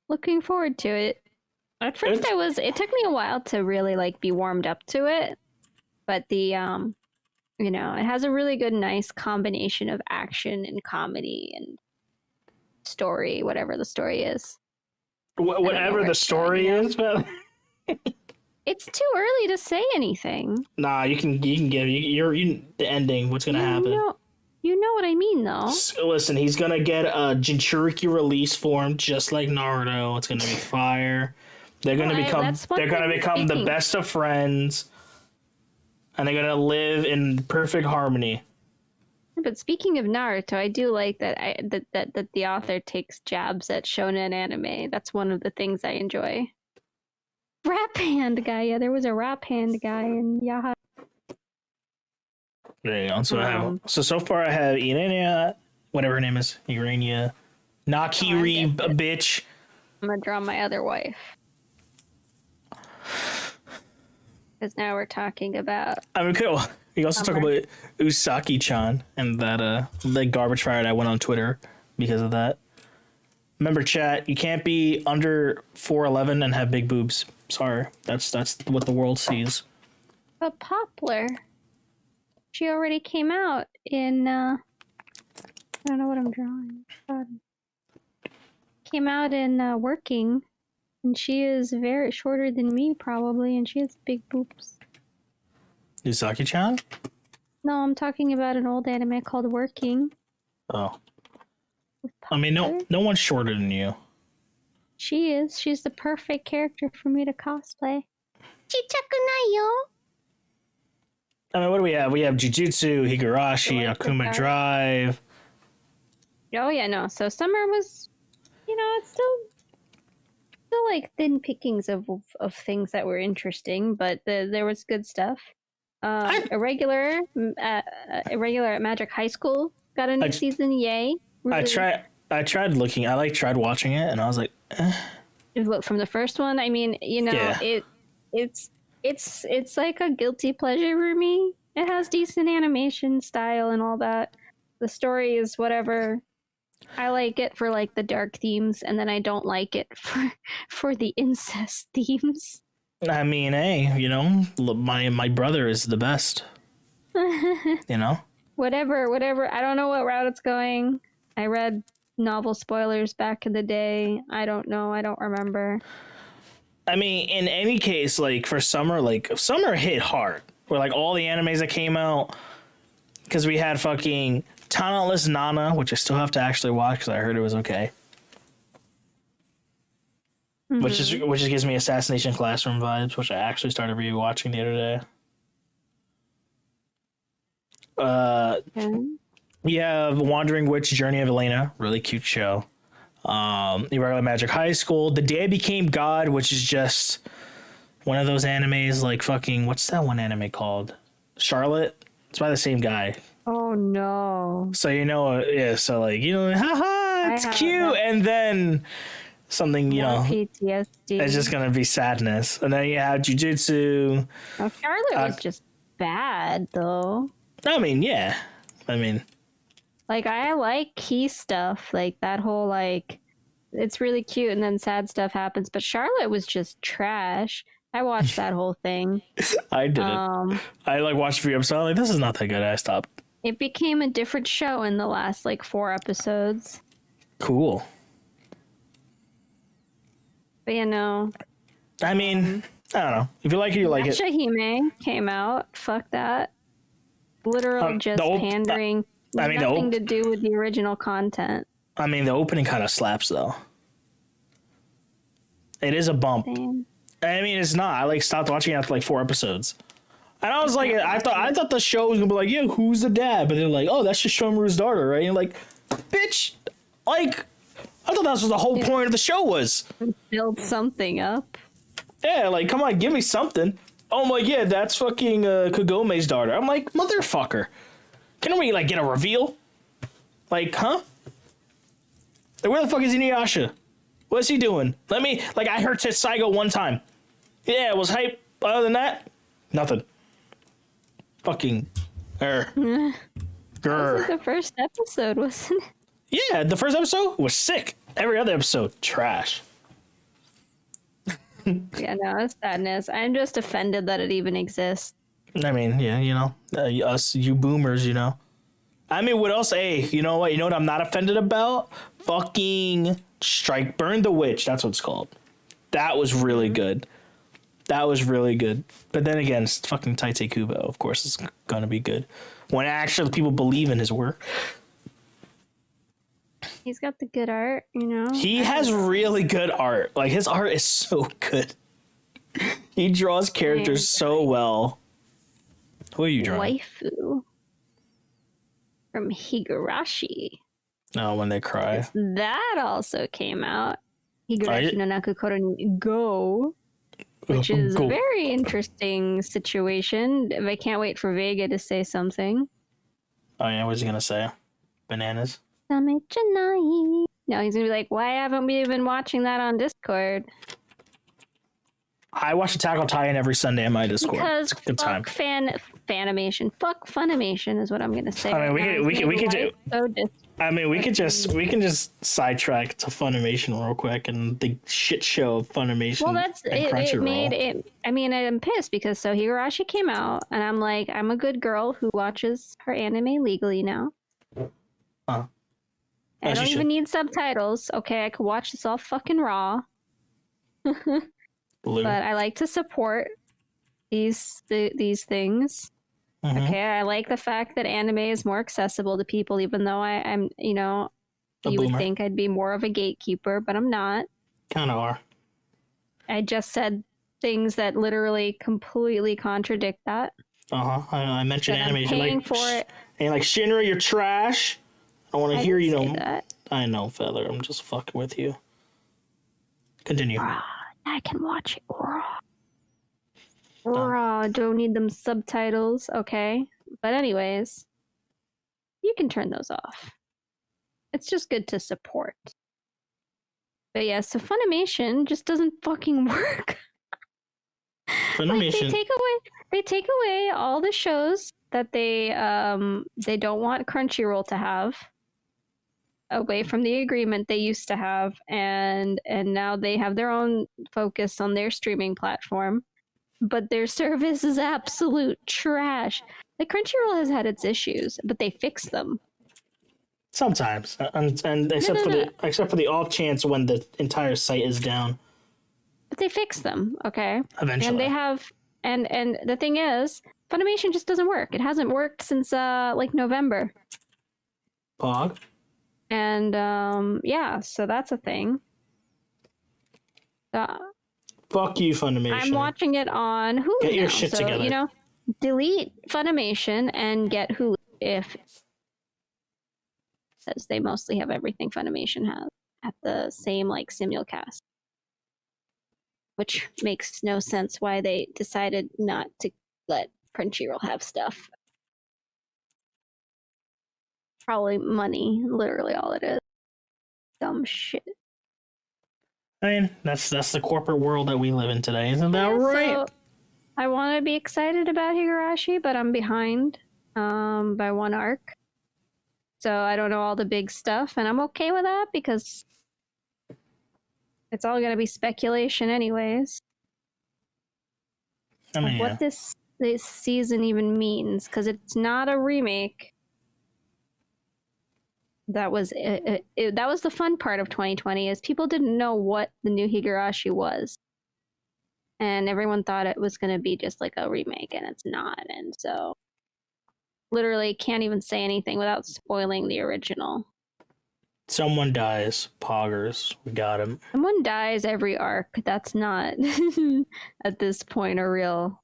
Looking forward to it. At first it took me a while to really, like, be warmed up to it. But the you know, it has a really good, nice combination of action and comedy and story, whatever the story is. Whatever the story is, but it's too early to say anything. nah, you can give you the ending. What's gonna happen? You know what I mean, though. So, listen, he's gonna get a Jinchuriki release form, just like Naruto. It's gonna be fire. They're gonna become the best of friends, and they're gonna live in perfect harmony. But speaking of Naruto, I do like that that the author takes jabs at shonen anime. That's one of the things I enjoy. Rap hand guy, yeah, there was a rap hand guy in Yaha. There you go. So far I have Irenia, whatever her name is, Irenia, Nakiri, bitch. I'm gonna draw my other wife. Because now we're talking about. I mean, cool. We also talk about Usaki-chan and that the garbage fire that went on Twitter because of that. Remember, chat, you can't be under 4'11" and have big boobs. Sorry, that's what the world sees. But Poplar, she already came out in. I don't know what I'm drawing. God. Came out in Working, and she is very shorter than me probably, and she has big boobs. Usaki-chan? No, I'm talking about an old anime called Working. Oh. I mean, no one's shorter than you. She is. She's the perfect character for me to cosplay. Chichakunayo. I mean, what do we have? We have Jujutsu, Higurashi, Akuma Drive. Oh yeah, no. So summer was, it's still like thin pickings of things that were interesting, but there was good stuff. Irregular at Magic High School got a new season. Yay! Really. I tried looking. I tried watching it, and I was like, eh. Look, from the first one, I mean, it's like a guilty pleasure for me. It has decent animation style and all that. The story is whatever. I like it for like the dark themes, and then I don't like it for the incest themes. I mean, hey, my brother is the best. Whatever. I don't know what route it's going. I read novel spoilers back in the day. I don't know. I don't remember. I mean, in any case, like for summer hit hard. Where like all the animes that came out, because we had fucking Talentless Nana, which I still have to actually watch because I heard it was okay. Mm-hmm. Which just gives me Assassination Classroom vibes, which I actually started rewatching the other day. We have Wandering Witch Journey of Elena, really cute show. Irregular Magic High School, The Day I Became God, which is just one of those animes like fucking, what's that one anime called? Charlotte? It's by the same guy. Oh no. So haha, it's cute, and then something, PTSD. It's just gonna be sadness. And then you have Jujutsu. Oh, Charlotte was just bad though. Like, I like key stuff, like that whole, like, it's really cute and then sad stuff happens, but Charlotte was just trash. I watched that whole thing. I didn't. I watched a few episodes. I'm like, this is not that good. I stopped. It became a different show in the last 4 episodes. Cool. But I mean, I don't know. If you like it, you like it. Shahime came out. Fuck that. Literal just pandering. Nothing to do with the original content. I mean, the opening kind of slaps, though. It is a bump. Same. I mean, it's not. I stopped watching after 4 episodes, and I was like, I thought the show was gonna be like, yeah, who's the dad? But they're like, oh, that's just Shomuru's daughter, right? And you're like, bitch, I thought that's what the whole point of the show was. Build something up. Yeah, come on, give me something. Oh my, yeah, that's fucking Kagome's daughter. I'm like, motherfucker. Can we get a reveal? Huh? Where the fuck is Inuyasha? What's he doing? I heard Tetsaigo one time. Yeah, it was hype. Other than that, nothing. Fucking. That was the first episode, wasn't it? Yeah, the first episode was sick. Every other episode, trash. Yeah, no, it's sadness. I'm just offended that it even exists. I mean, yeah, us, you boomers, I mean, what else? Hey, you know what? You know what I'm not offended about? Fucking Strike Burn the Witch. That's what it's called. That was really good. That was really good. But then again, it's fucking Tite Kubo, of course, is gonna be good. When actually people believe in his work. He's got the good art, He has really good art. Like, his art is so good. He draws characters so well. Who are you drawing? Waifu from Higurashi. Oh, when they cry. That also came out. Higurashi no Nakukoro ni Go, which is a very interesting situation. I can't wait for Vega to say something. Oh, yeah, what's he gonna say? Bananas? No, he's gonna be like, why haven't we been watching that on Discord? I watch Attack on Titan every Sunday on my Discord. Because it's a good time. Fanimation. Fuck Funimation is what I'm gonna say. I mean, we can just sidetrack to Funimation real quick and the shit show of Funimation. Well, that's and it. Crunchyroll. It made it. I mean, I'm pissed because Higurashi came out, and I'm like, I'm a good girl who watches her anime legally now. Huh. I don't even need subtitles. Okay, I could watch this all fucking raw. Blue. But I like to support these things. Mm-hmm. Okay, I like the fact that anime is more accessible to people, even though I'm, you would think I'd be more of a gatekeeper, but I'm not. Kind of are. I just said things that literally completely contradict that. I mentioned animation. I'm paying for it. And like, Shinra, you're trash. I want to hear you know. That. I know, Feather. I'm just fucking with you. Continue. I can watch it raw. Don't need them subtitles, okay? But anyways, you can turn those off. It's just good to support. But yeah, so Funimation just doesn't fucking work. Funimation. Like, they take away all the shows that they don't want Crunchyroll to have away from the agreement they used to have, and now they have their own focus on their streaming platform, but their service is absolute trash. Like, Crunchyroll has had its issues, but they fix them sometimes, and except for the off chance when the entire site is down, but they fix them. Okay, eventually. And they have, and the thing is, Funimation just doesn't work. It hasn't worked since like November. Pog. And yeah, so that's a thing. Fuck you, Funimation. I'm watching it on Hulu. Get your now, shit so, together. Delete Funimation and get Hulu because they mostly have everything Funimation has at the same like simulcast, which makes no sense why they decided not to let Crunchyroll have stuff. Probably money, literally all it is. Dumb shit. I mean, that's the corporate world that we live in today, isn't that right? So I want to be excited about Higurashi, but I'm behind by one arc. So I don't know all the big stuff, and I'm okay with that because it's all going to be speculation anyways. I mean, what this season even means, because it's not a remake. That was that was the fun part of 2020, is people didn't know what the new Higurashi was, and everyone thought it was going to be just like a remake, and it's not. And so literally can't even say anything without spoiling the original. Someone dies. Poggers. We got him. Someone dies every arc. That's not at this point a real.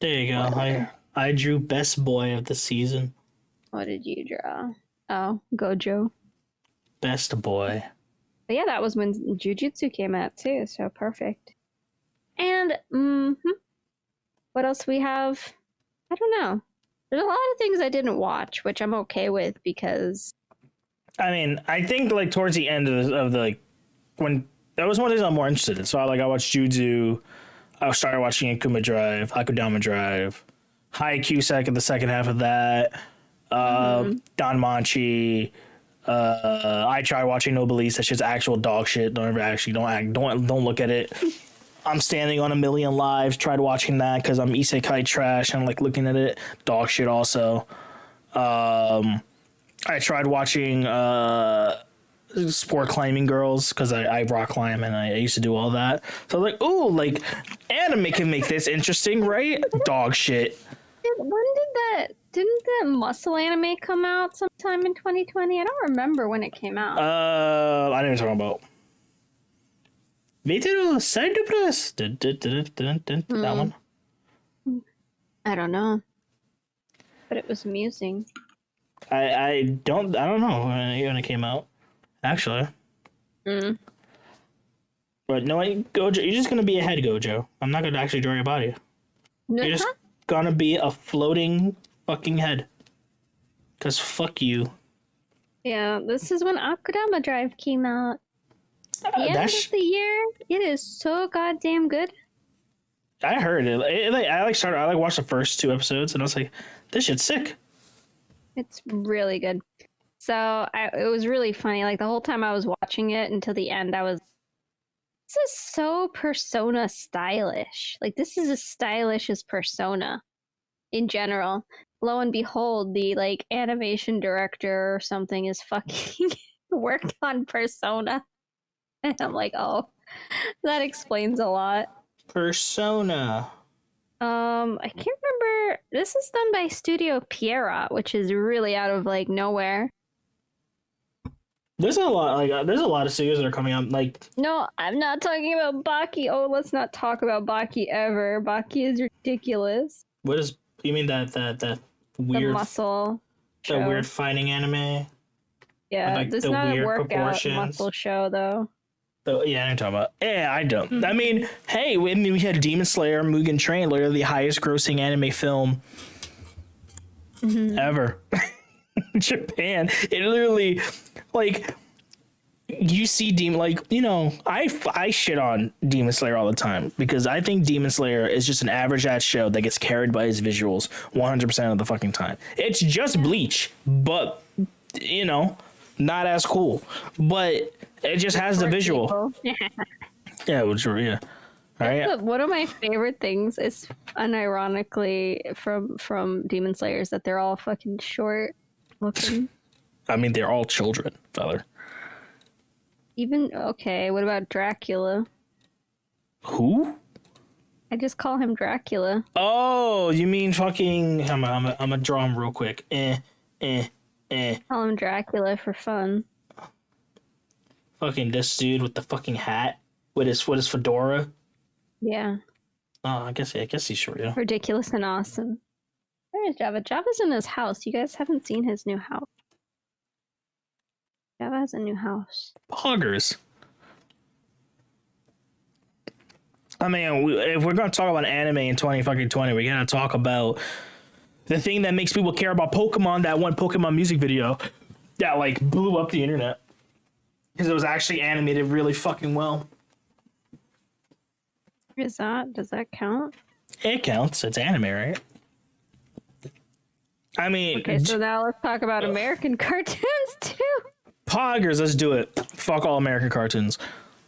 There you go. I drew best boy of the season. What did you draw? Oh, Gojo. Best boy. But yeah, that was when Jujutsu came out too, so perfect. And what else we have? I don't know. There's a lot of things I didn't watch, which I'm okay with because. I mean, I think like towards the end of the like when that was one of the things I'm more interested in. So I watched Jujutsu. I started watching Akudama Drive, Haikyuu in the second half of that. Don Manchi. I tried watching Noblesse. That's just actual dog shit. Don't look at it. I'm Standing on a Million Lives. Tried watching that because I'm isekai trash and like looking at it. Dog shit also. I tried watching sport climbing girls because I rock climb and I used to do all that. So like, ooh, like anime can make this interesting, right? Dog shit. Didn't that muscle anime come out sometime in 2020? I don't remember when it came out. I know what you're talking about. Vetero Side Press. That one. I don't know. But it was amusing. I don't know when it came out. Actually. But no, Gojo, you're just gonna be a head, Gojo. I'm not gonna actually draw your body. You're just gonna be a floating fucking head. Cause fuck you. Yeah, this is when Akudama Drive came out. The end of the year, it is so goddamn good. I heard it. I watched the first 2 episodes and I was like, this shit's sick. It's really good. So it was really funny. Like the whole time I was watching it until the end, this is so Persona stylish. Like this is as stylish as Persona in general. Lo and behold, the like animation director or something is fucking worked on Persona. And I'm like, oh, that explains a lot. Persona. I can't remember. This is done by Studio Pierrot, which is really out of like nowhere. There's a lot of studios that are coming out. Like, no, I'm not talking about Baki. Oh, let's not talk about Baki ever. Baki is ridiculous. What is you mean that weird the muscle? The show. weird fighting anime? Yeah, like this is not a workout muscle show though. Yeah, I'm talking about. Yeah, I don't. I mean, hey, we had Demon Slayer, Mugen Train, literally the highest grossing anime film ever. Japan. It literally, like, you see I shit on Demon Slayer all the time because I think Demon Slayer is just an average ass show that gets carried by his visuals 100% of the fucking time. It's just Bleach, but not as cool. But it just has the visual. Yeah, which yeah. All right. One of my favorite things is unironically from Demon Slayer is that they're all fucking short looking. I mean, they're all children, Feather. Okay, what about Dracula? Who? I just call him Dracula. Oh, you mean fucking? I'm gonna draw him real quick. Call him Dracula for fun. Fucking this dude with the fucking hat with his fedora. Yeah. Oh, I guess he's short. Yeah. Ridiculous and awesome. Where is Java? Java's in his house. You guys haven't seen his new house. Java has a new house. Poggers. I mean, if we're gonna talk about anime in 2020, we gotta talk about the thing that makes people care about Pokemon. That one Pokemon music video that like blew up the internet because it was actually animated really fucking well. Does that count? It counts. It's anime, right? I mean, okay. So now let's talk about American cartoons too. Poggers, let's do it. Fuck all American cartoons.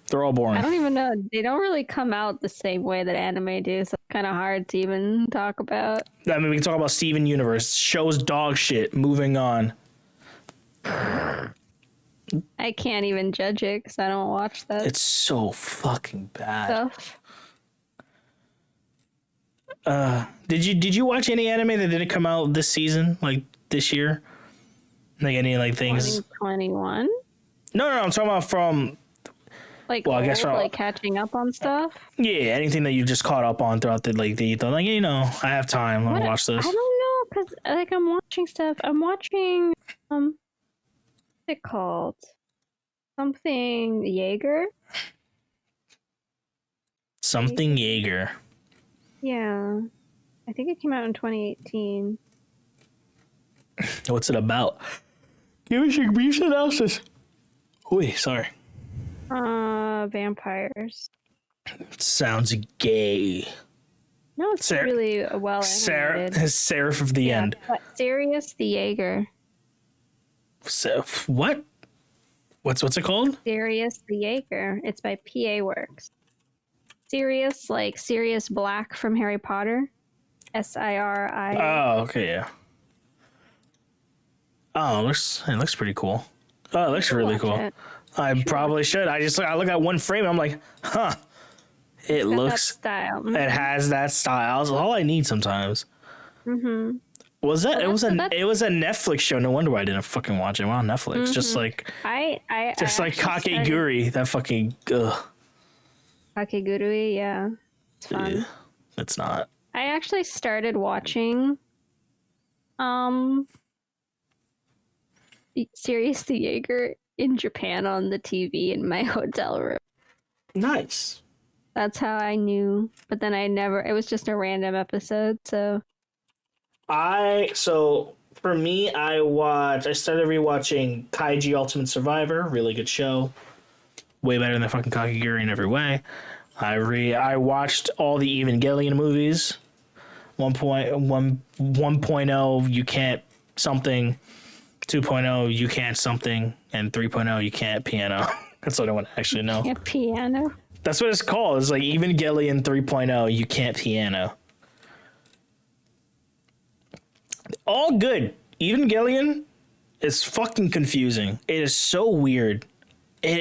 They're all boring. I don't even know. They don't really come out the same way that anime do, so it's kind of hard to even talk about. I mean, we can talk about Steven Universe. Show's dog shit. Moving on. I can't even judge it because I don't watch that. It's so fucking bad. Stuff. Did you watch any anime that didn't come out this season, like this year? Like any like things? 2021? No, I'm talking about from. Like, well, I guess from like catching up on stuff. Yeah, anything that you just caught up on throughout the I have time. I'll watch this. I don't know because like I'm watching stuff. I'm watching what's it called? Something Jaeger. Something Jaeger. Yeah, I think it came out in 2018. What's it about? Give us your brief synopsis. Oi, sorry. Vampires. Sounds gay. No, it's really well animated. Seraph of the End. Sirius the Jaeger. So, what? What's it called? Sirius the Jaeger. It's by PA Works. Sirius, like Sirius Black from Harry Potter. Siri. Oh, okay, yeah. Oh, it looks pretty cool. Oh, it looks really cool. I probably should. I look at one frame and I'm like, huh. It looks style. It has that style. It's all I need sometimes. Mm-hmm. Was that? It was a Netflix show. No wonder why I didn't fucking watch it. Wow, Netflix. Mm-hmm. Just like I like Kakegurui. That fucking Kakegurui, yeah. It's fun. Yeah, it's not. I actually started watching Sirius the Jaeger in Japan on the TV in my hotel room. Nice. That's how I knew. But then it was just a random episode, so for me, I started rewatching Kaiji Ultimate Survivor, really good show. Way better than fucking Kakegurui in every way. I watched all the Evangelion movies. 1.0 you can't something, 2.0 you can't something, and 3.0 you can't piano. That's what I want to actually know. Can't piano. That's what it's called. It's like Evangelion 3.0 you can't piano. All good. Evangelion is fucking confusing. It is so weird. It's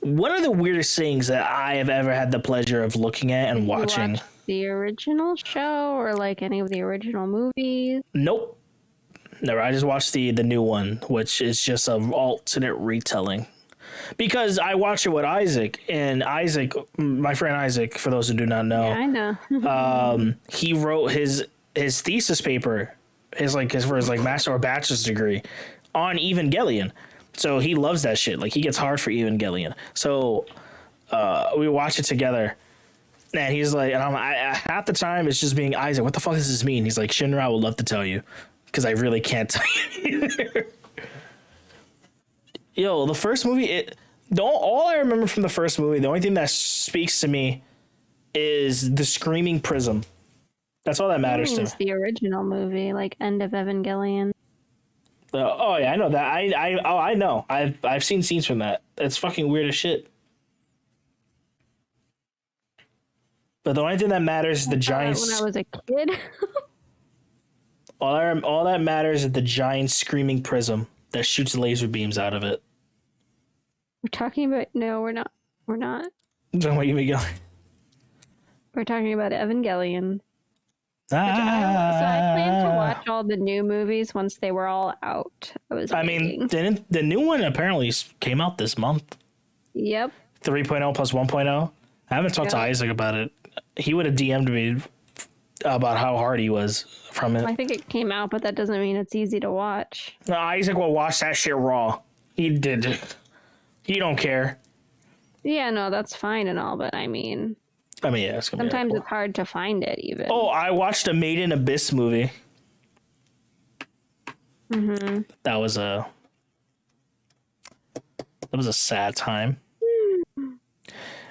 one of the weirdest things that I have ever had the pleasure of looking at and watching. You watch the original show or like any of the original movies? Nope. Never. I just watched the new one, which is just an alternate retelling. Because I watched it with Isaac, and Isaac, my friend Isaac, for those who do not know, Yeah, I know. he wrote his thesis paper, his master or bachelor's degree on Evangelion. So he loves that shit. Like, he gets hard for Evangelion. So we watch it together, and he's like, and half the time it's just being Isaac, what the fuck does this mean? He's like, Shinra, I would love to tell you, because I really can't tell you either. Yo, the first movie, all I remember from the first movie, the only thing that speaks to me is the screaming prism. That's all that matters to me. It's the original movie, like End of Evangelion. Oh yeah, I know that. I know. I've seen scenes from that. It's fucking weird as shit. But the only thing that matters is the giant. When I was a kid. all that matters is the giant screaming prism that shoots laser beams out of it. We're talking about we're not. We're not. Don't want you to go. We're talking about Evangelion. So I plan to watch all the new movies once they were all out. I mean, the new one apparently came out this month. Yep. 3.0 plus 1.0. I haven't talked to Isaac about it. He would have DM'd me about how hard he was from it. I think it came out, but that doesn't mean it's easy to watch. No, Isaac will watch that shit raw. He did. He don't care. Yeah, no, that's fine and all, but I mean, yeah, sometimes it's hard to find it even. Oh, I watched a Made in Abyss movie. Mm-hmm. That was a sad time.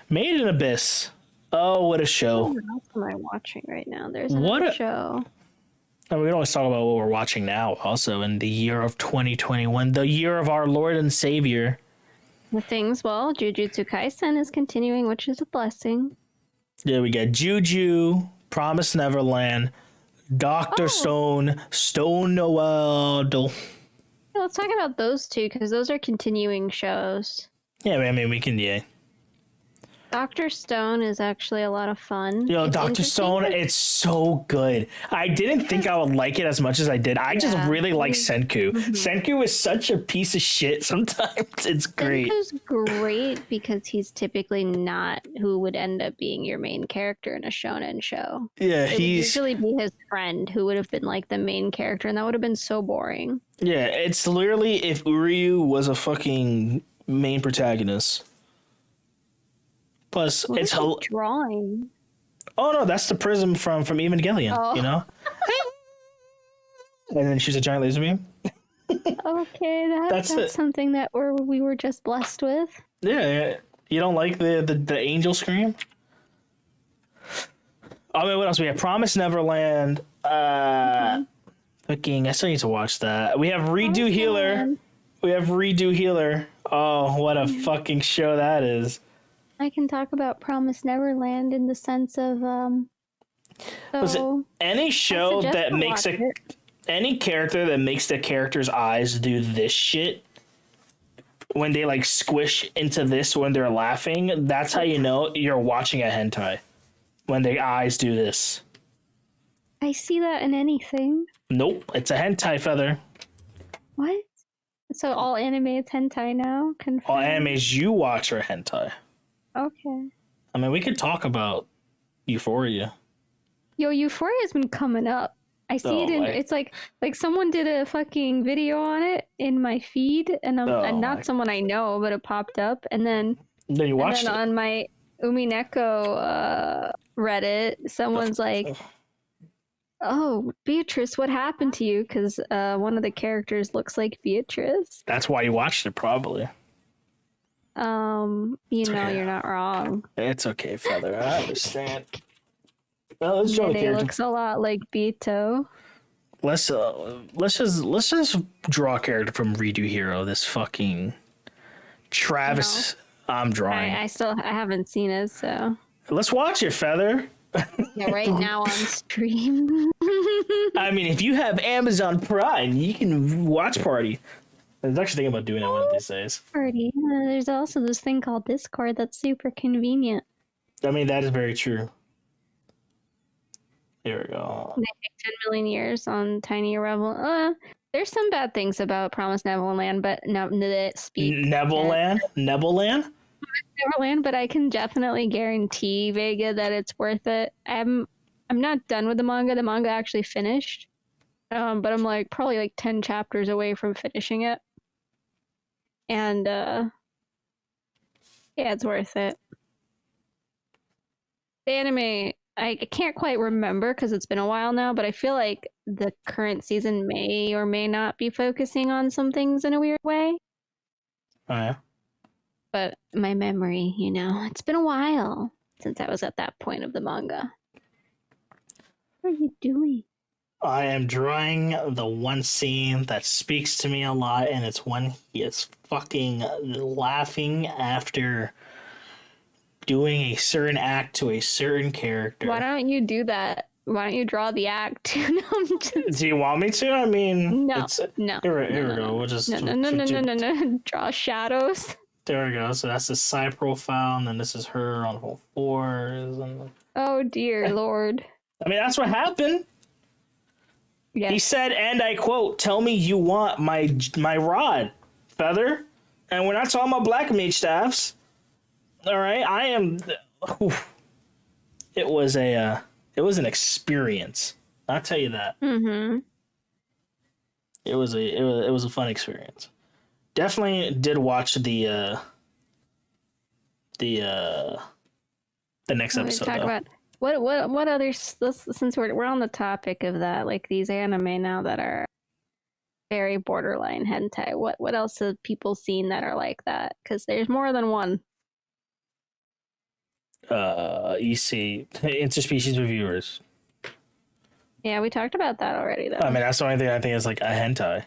Made in Abyss. Oh, what a show! What else am I watching right now? There's another show. And we can always talk about what we're watching now. Also, in the year of 2021, the year of our Lord and Savior. The things, well, Jujutsu Kaisen is continuing, which is a blessing. Yeah, we got Juju, Promise Neverland, Dr. Stone, Stone Noel. Let's talk about those two, because those are continuing shows. Yeah, I mean, we can, yeah. Dr. Stone is actually a lot of fun. Yo, Dr. Stone, it's so good. I didn't think I would like it as much as I did. I just really like Senku. Mm-hmm. Senku is such a piece of shit sometimes. It's great. Senku's great because he's typically not who would end up being your main character in a shonen show. Yeah, it would usually be his friend who would have been like the main character, and that would have been so boring. Yeah, it's literally if Uryu was a fucking main protagonist. Plus, what it's drawing. Oh no, that's the prism from Evangelion. You know, and then she's a giant laser beam. Okay, that's something that we were just blessed with. Yeah, you don't like the angel scream? I mean, what else we have? Promise Neverland. Fucking, I still need to watch that. We have Redo Healer. We have Redo Healer. Oh, what a fucking show that is. I can talk about Promise Neverland in the sense of Listen, so any I show suggest that to makes watch it. any character that makes the character's eyes do this shit when they like squish into this when they're laughing, that's how you know you're watching a hentai. When the eyes do this. I see that in anything. Nope, it's a hentai, Feather. What? So all anime is hentai now? All Confirmed? animes you watch are hentai. Okay. I mean, we could talk about Euphoria. Yo, Euphoria's been coming up. I see Oh it in. my! It's like someone did a fucking video on it in my feed, and Oh and my! not someone I know, but it popped up, and then Then you watched it. on my Umineko Reddit, someone's like, "Oh, Beatrice, what happened to you?" Because one of the characters looks like Beatrice. That's why you watched it, probably. You know, okay. you're not wrong. It's okay, Feather. I understand. Well, let's draw the Nene character. looks a lot like Beto. Let's just draw a character from Redo Hero. This fucking Travis. I'm drawing. I haven't seen it, so Let's watch it, Feather. yeah, right now on stream. I mean, if you have Amazon Prime, you can watch Party. I was actually thinking about doing it one of these days. Party. There's also this thing called Discord that's super convenient. I mean, that is very true. Here we go. 10 million years on Tiny Rebel. There's some bad things about Promised Neverland, but no, speak Neverland? Neverland, but I can definitely guarantee Vega that it's worth it. I'm not done with the manga. The manga actually finished, but I'm like probably like 10 chapters away from finishing it, and yeah, it's worth it. The anime, I can't quite remember because it's been a while now, but I feel like the current season may or may not be focusing on some things in a weird way. Oh, yeah. But my memory, you know, it's been a while since I was at that point of the manga. What are you doing? I am drawing the one scene that speaks to me a lot, and it's when he is fucking laughing after doing a certain act to a certain character. Why don't you do that? Why don't you draw the act? No, do you want me to? I mean, no. Here we go. We'll just No. Draw shadows. There we go. So that's the side profile, and then this is her on all fours. And Oh dear Lord. I mean, that's what happened. Yes. He said, and I quote, "Tell me you want my rod, Feather." And we're not talking about black mage staffs. All right, I am. It was an experience. I'll tell you that. Mm-hmm. It was a fun experience. Definitely did watch the next episode. Talk about what other since we're on the topic of that, like these anime now that are very borderline hentai. What else have people seen that are like that? Because there's more than one. EC interspecies reviewers. Yeah, we talked about that already, though. I mean, that's the only thing I think is like a hentai.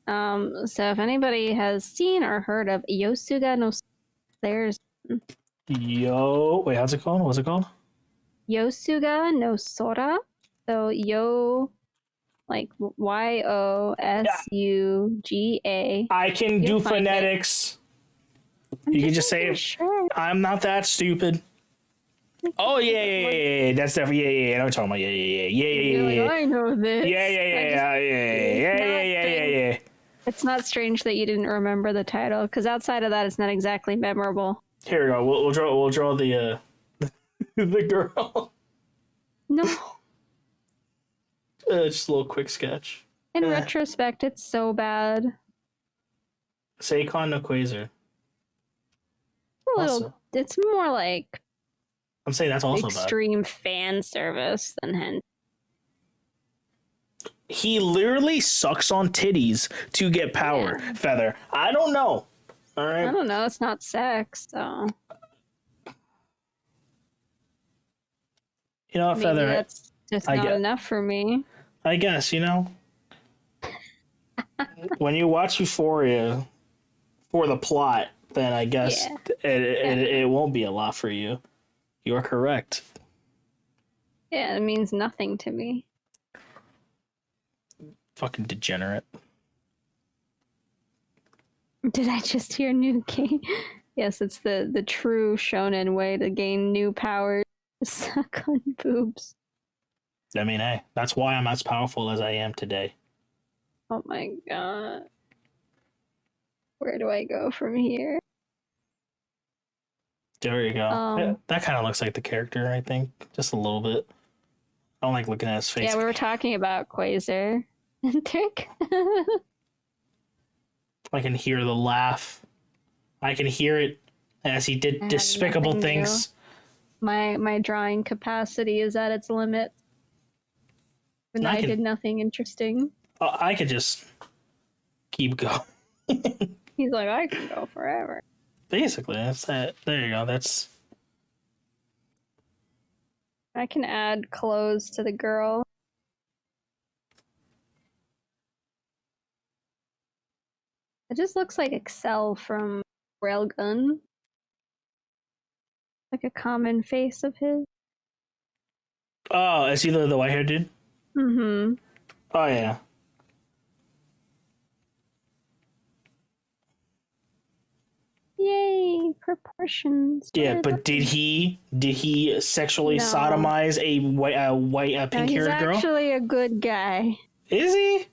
So if anybody has seen or heard of Yosuga no, there's Wait, how's it called? What's it called? Yosuga no Sora. So like Yosuga. I can do phonetics. You can just say, sure. I'm not that stupid. Oh, yeah. That's definitely, yeah. I know what you're talking about. Yeah. I know this. Yeah. It's not strange that you didn't remember the title, because outside of that, it's not exactly memorable. Here we go. We'll draw the the girl. No. Just a little quick sketch. In retrospect, it's so bad. Seikon no Quasar. A little. Also. It's more like I'm saying that's also extreme fan service than hentai. He literally sucks on titties to get power, Yeah. Feather. I don't know. All right. I don't know. It's not sex, so You know what, maybe Feather? that's just not enough for me. I guess, you know. When you watch Euphoria for the plot, then I guess it won't be a lot for you. You are correct. Yeah, it means nothing to me. Fucking degenerate. Did I just hear new game? Yes, it's the true shonen way to gain new powers. Suck on boobs. I mean, hey, that's why I'm as powerful as I am today. Oh my god. Where do I go from here? There you go. That kind of looks like the character, I think. Just a little bit. I don't like looking at his face. Yeah, we were talking about Quasar. Dick. I can hear the laugh. I can hear it as he did despicable things. My drawing capacity is at its limit. And I did nothing interesting. I could just keep going. He's like, I can go forever. Basically, that's that. There you go. That's. I can add clothes to the girl. It just looks like Excel from Railgun. Like a common face of his. Oh, is he the white haired dude? Mm-hmm. Oh yeah. Yay, proportions. Yeah, but did he sexually sodomize a white pink haired girl? He's actually a good guy. Is he?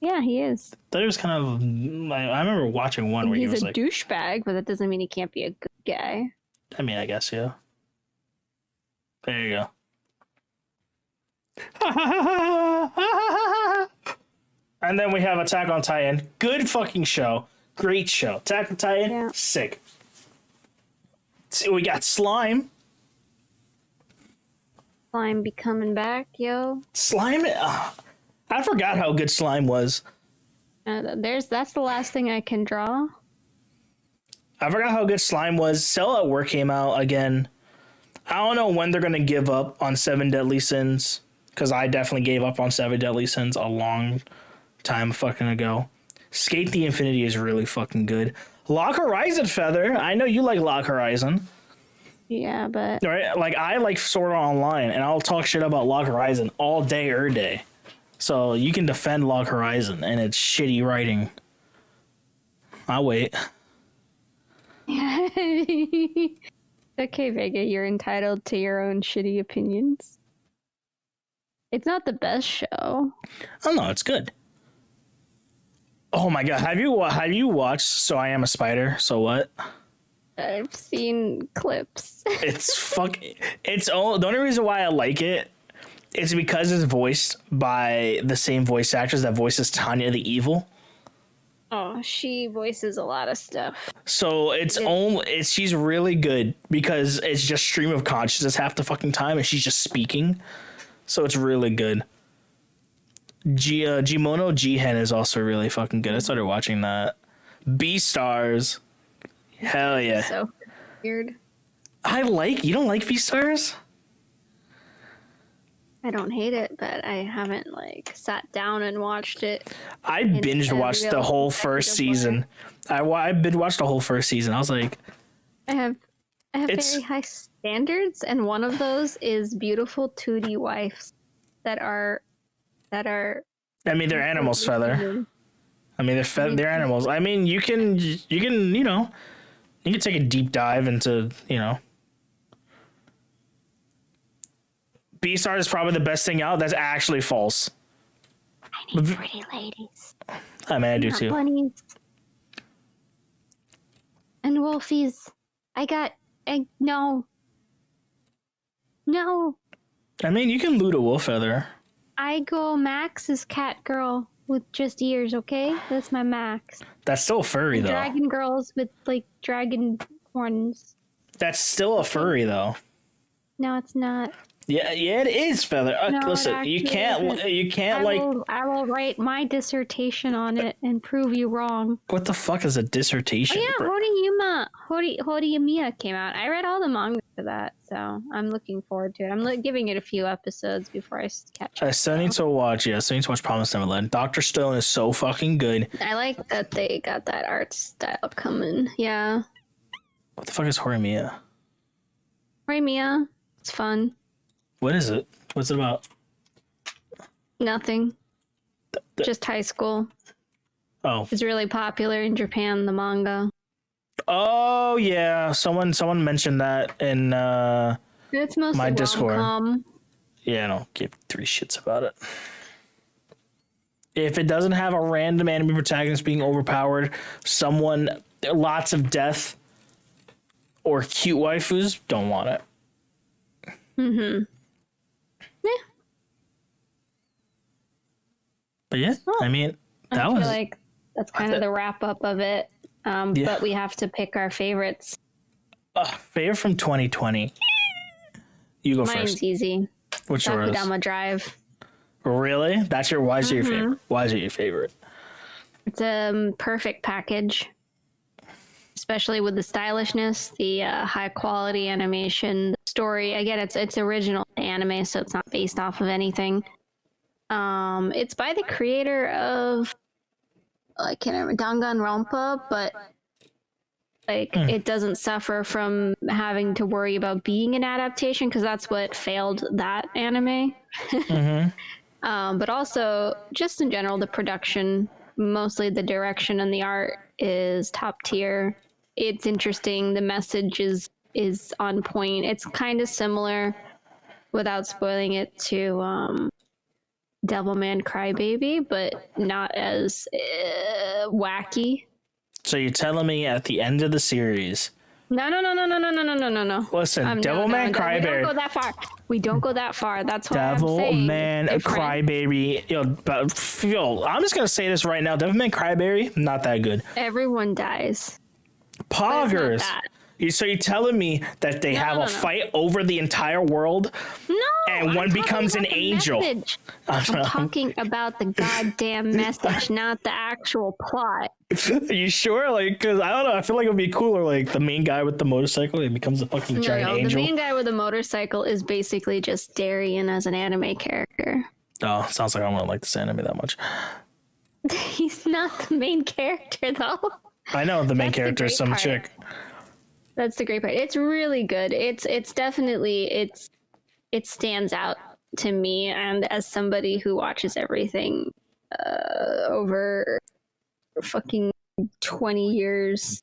Yeah, he is. That was kind of. I remember watching one where he was like, he's a douchebag, but that doesn't mean he can't be a good guy. I mean, I guess yeah. There you go. And then we have Attack on Titan. Good fucking show. Great show. Attack on Titan, sick. So we got Slime. Slime be coming back, yo. Slime. I forgot how good Slime was. That's the last thing I can draw. I forgot how good Slime was. Cell at Work came out again. I don't know when they're gonna give up on Seven Deadly Sins, because I definitely gave up on Seven Deadly Sins a long time fucking ago. Skate the Infinity is really fucking good. Lock Horizon, Feather. I know you like Lock Horizon. Yeah, but... Right? Like, I like Sword Art Online, and I'll talk shit about Lock Horizon all day or day. So you can defend Lock Horizon and its shitty writing. I'll wait. Okay, Vega, you're entitled to your own shitty opinions. It's not the best show. Oh, no, it's good. Oh my god, have you watched So I Am a Spider? So what? I've seen clips. The only reason why I like it is because it's voiced by the same voice actress that voices Tanya the Evil. Oh, she voices a lot of stuff. So she's really good because it's just stream of consciousness half the fucking time and she's just speaking. So it's really good. Jimono Jihen is also really fucking good. I started watching that. Beastars. Hell yeah. So weird. You don't like Beastars? I don't hate it, but I haven't sat down and watched it. I binge watched the whole first season. I binge watched the whole first season. I was like, I have very high standards, and one of those is beautiful 2D wives that are. I mean, they're animals, Feather. I mean, they're animals. I mean, you can take a deep dive into Beastars is probably the best thing out. That's actually false. I need pretty ladies. I mean, I do too. Bunnies. And wolfies. No. I mean, you can loot a wolf feather. I go max as cat girl with just ears, okay? That's my max. That's still furry, though. Dragon girls with, dragon horns. That's still a furry, though. No, it's not. Yeah, it is, Feather. No, Listen, it you actually can't, isn't. you can't like. I will write my dissertation on it and prove you wrong. What the fuck is a Oh dissertation? yeah, Horiyumiya came out. I read all the manga for that, so I'm looking forward to it. I'm giving it a few episodes before I catch I up. still need to watch. Yeah, I still need to watch Promised Neverland. Doctor Stone is so fucking good. I like that they got that art style coming. Yeah, What the fuck is Horimiya? Horiyumiya, it's fun. What is it? What's it about? Nothing. Just high school. Oh. It's really popular in Japan, the manga. Oh yeah. Someone mentioned that in It's mostly my Discord. rom-com. Yeah, I don't give 3 shits about it. If it doesn't have a random anime protagonist being overpowered, lots of death, or cute waifus, don't want it. Mm-hmm. Yeah. But yeah, I mean, that was feel like that's kind of the wrap up of it. Yeah. But we have to pick our favorites. favorite from 2020. You go Mine's first. easy. What's yours? Akudama Drive. Really? Why is it your favorite? Why is it your favorite? It's a perfect package, especially with the stylishness, the high quality animation, the story. Again, it's original anime, so it's not based off of anything. It's by the creator of I can't remember Danganronpa, but like it doesn't suffer from having to worry about being an adaptation because that's what failed that anime. But also, just in general, the production, mostly the direction and the art is top tier. It's interesting. The message is on point. It's kind of similar, without spoiling it, to Devilman Crybaby, but not as wacky. So you're telling me at the end of the series? No. Listen, Devilman Crybaby. We don't go that far. We don't go that far. That's what I'm saying. Devilman Crybaby. I'm just gonna say this right now. Devilman Crybaby, not that good. Everyone dies. Poggers. So you're telling me that they have a fight over the entire world? No. And one becomes an angel. Message. I'm talking about the goddamn message, not the actual plot. Are you sure? Like, because I don't know. I feel like it would be cooler. Like the main guy with the motorcycle, he becomes a fucking giant angel. The main guy with the motorcycle is basically just Darien as an anime character. Oh, sounds like I don't like this anime that much. He's not the main character, though. I know the main character is some chick. That's the great part. It's really good. It's definitely it stands out to me, and as somebody who watches everything over fucking 20 years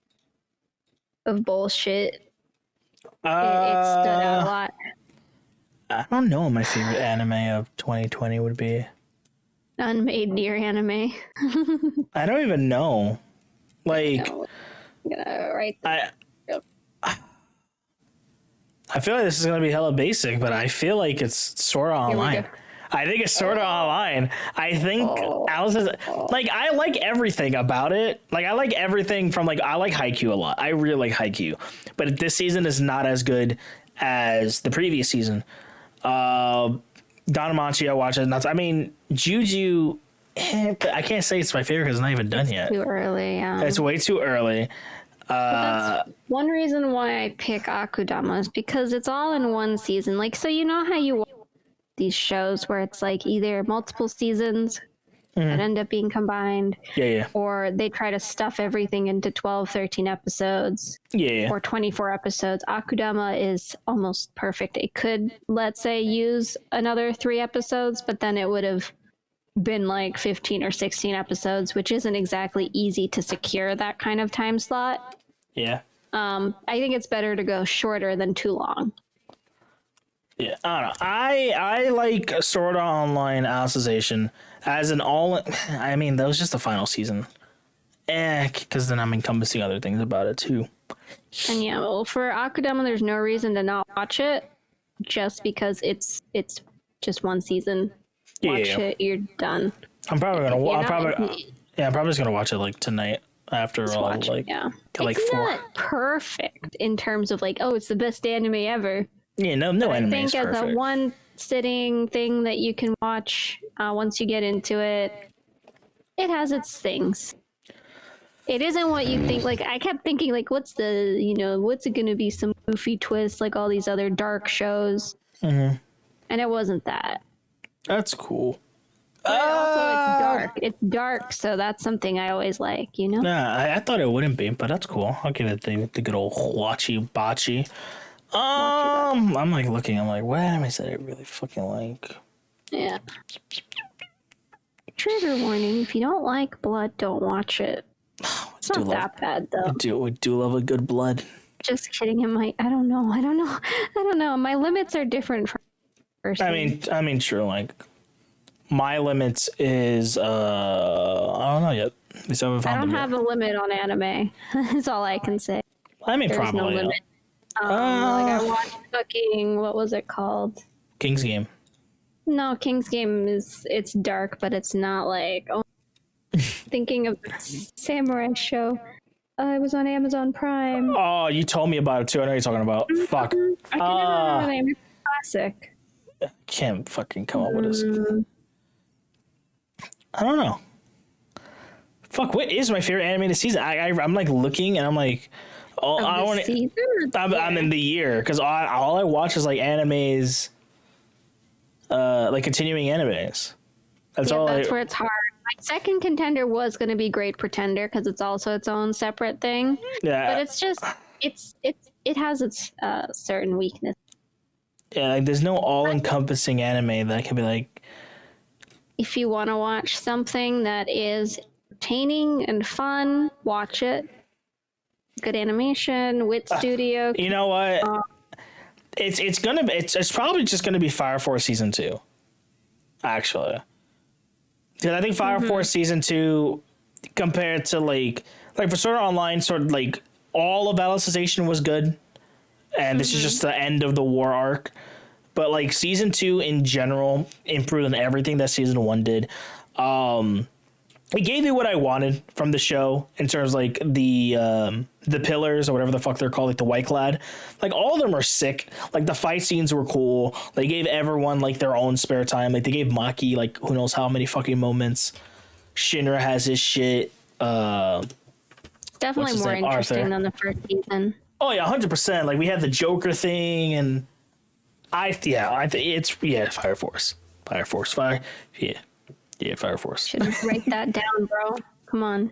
of bullshit, it stood out a lot. I don't know what my favorite anime of 2020 would be. Unmade near anime. I don't even know. Like, I'm gonna write that. I feel like this is gonna be hella basic, but I feel like it's Sword Art Online. I think it's Sword Art Online. I think Alice is like, I like everything about it. Like, I like everything from I like Haikyuu a lot. I really like Haikyuu, but this season is not as good as the previous season. Danamachi, I watch it. I mean, Juju. But I can't say it's my favorite because it's not even done yet. Too early. Yeah. It's way too early. That's one reason why I pick Akudama is because it's all in one season. Like, so you know how you watch these shows where it's like either multiple seasons that end up being combined, or they try to stuff everything into 12, 13 episodes, or 24 episodes. Akudama is almost perfect. It could, let's say, use another 3 episodes, but then it would have been like 15 or 16 episodes, which isn't exactly easy to secure that kind of time slot. Yeah. I think it's better to go shorter than too long. Yeah, I don't know. I like Sword Art Online Alicization as an all. I mean, that was just the final season. Because then I'm encompassing other things about it too. And yeah, well, for Akudama, there's no reason to not watch it, just because it's just one season. Watch it, you're done. I'm probably gonna. I'm probably just gonna watch it like tonight after all. Like, yeah, like it's 4. not perfect in terms of like, oh, it's the best anime ever. Yeah, no But I anime think is as perfect. a one sitting thing that you can watch once you get into it, it has its things. It isn't what you think. Like, I kept thinking, like, what's it going to be? Some goofy twist, like all these other dark shows. Mm-hmm. And it wasn't that. That's cool. But also, it's dark. It's dark, so that's something I always like, you know? Nah, I thought it wouldn't be, but that's cool. I'll give it the good old watchy botchy. I'm like looking. I'm like, what anime did I really fucking like? Yeah. Trigger warning: if you don't like blood, don't watch it. It's not that bad though. We do love a good blood. Just kidding. I don't know. My limits are different for person. I mean, true. Like, my limits is I don't know yet. At least I haven't found I don't them have yet. a limit on anime. That's all I can say. I mean, There's probably no yeah. limit. Like I watched fucking, what was it called? King's Game. No, King's Game it's dark, but it's not like thinking of the samurai show. It was on Amazon Prime. Oh, you told me about it too. I know what you're talking about. Fuck. I can never remember the name. It's a classic. Can't fucking come up with this. I don't know. Fuck, what is my favorite animated season? I'm like looking and I'm like, oh, I want to. I'm in the year because all I watch is like animes, like continuing animes. That's all. That's where it's hard. My second contender was going to be Great Pretender because it's also its own separate thing. Yeah, but it's just it has its certain weakness. Yeah, like there's no all-encompassing anime that can be like. If you want to watch something that is entertaining and fun, watch it. Good animation, Wit Studio. You know what? It's probably just gonna be Fire Force season 2. Actually, because I think Fire Force season 2 compared to like for Sword Art Online, sort of like all of Alicization was good, and this is just the end of the war arc. But like season 2 in general improved on everything that season 1 did. It gave me what I wanted from the show in terms of like the pillars or whatever the fuck they're called, like the White Clad. Like all of them are sick. Like the fight scenes were cool. They gave everyone like their own spare time. Like they gave Maki like who knows how many fucking moments. Shinra has his shit. Definitely more interesting than the first season. Oh yeah, 100%. Like we had the Joker thing, and I think it's Fire Force, Fire Force. Should write that down, bro. Come on.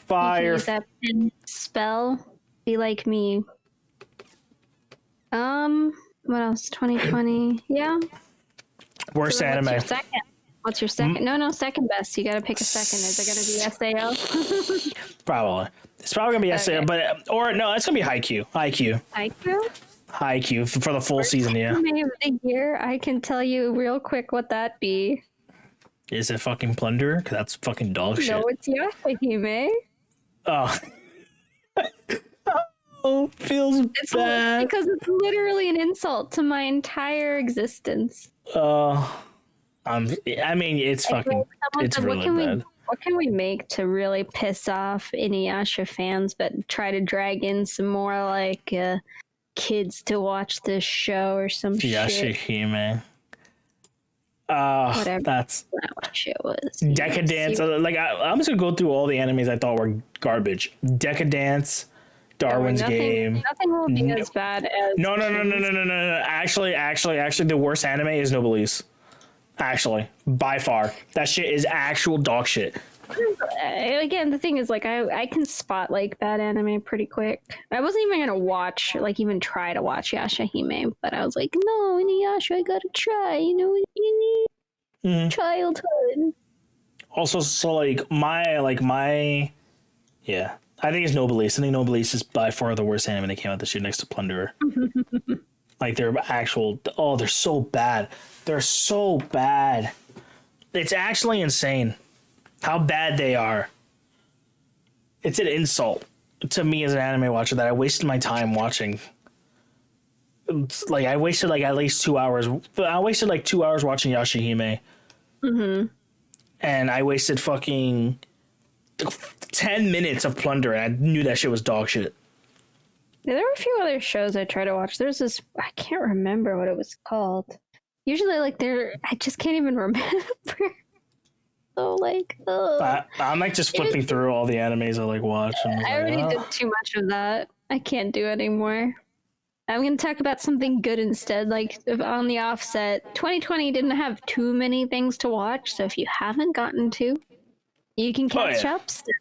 Fire. Use that pen spell. Be like me. What else? 2020. Yeah. Worst So anime. What's your second? No, second best. You got to pick a second. Is it going to be SAO? Probably. It's probably gonna be SAO, but or no, it's gonna be Haikyuu. Haikyuu for the full season. Yeah. Anime of the year. I can tell you real quick what that be. Is it fucking Plunderer? Because that's fucking dog shit. No, it's Yashahime. Oh. Oh, feels bad. Because it's literally an insult to my entire existence. I mean, it's fucking. It's really bad. What can we make to really piss off Inuyasha fans, but try to drag in some more like kids to watch this show or some shit? Yashahime. Whatever. That's what shit was. Decadence. Like I'm just gonna go through all the animes I thought were garbage. Decadence, Darwin's Game. Nothing will be as bad as. No. Actually, the worst anime is Noblesse. Actually, by far, that shit is actual dog shit. Again, the thing is, like, I can spot like bad anime pretty quick. I wasn't even gonna watch, like, even try to watch Yashahime, but I was like, no, Inuyasha, I gotta try. You know, childhood. Also, so my, yeah, I think it's Noblesse. I think Noblesse is by far the worst anime that came out this year, next to Plunderer. Like they're they're so bad. They're so bad. It's actually insane how bad they are. It's an insult to me as an anime watcher that I wasted my time watching. It's like I wasted like at least 2 hours. I wasted like 2 hours watching Yashahime. And I wasted fucking 10 minutes of Plunder, and I knew that shit was dog shit. Yeah, there were a few other shows I tried to watch. There's this, I can't remember what it was called. Usually, like, I just can't even remember. So, like, I'm like just flipping through all the animes I like watch. And I already did too much of that. I can't do anymore. I'm going to talk about something good instead. Like, on the offset, 2020 didn't have too many things to watch. So, if you haven't gotten to, you can catch up still.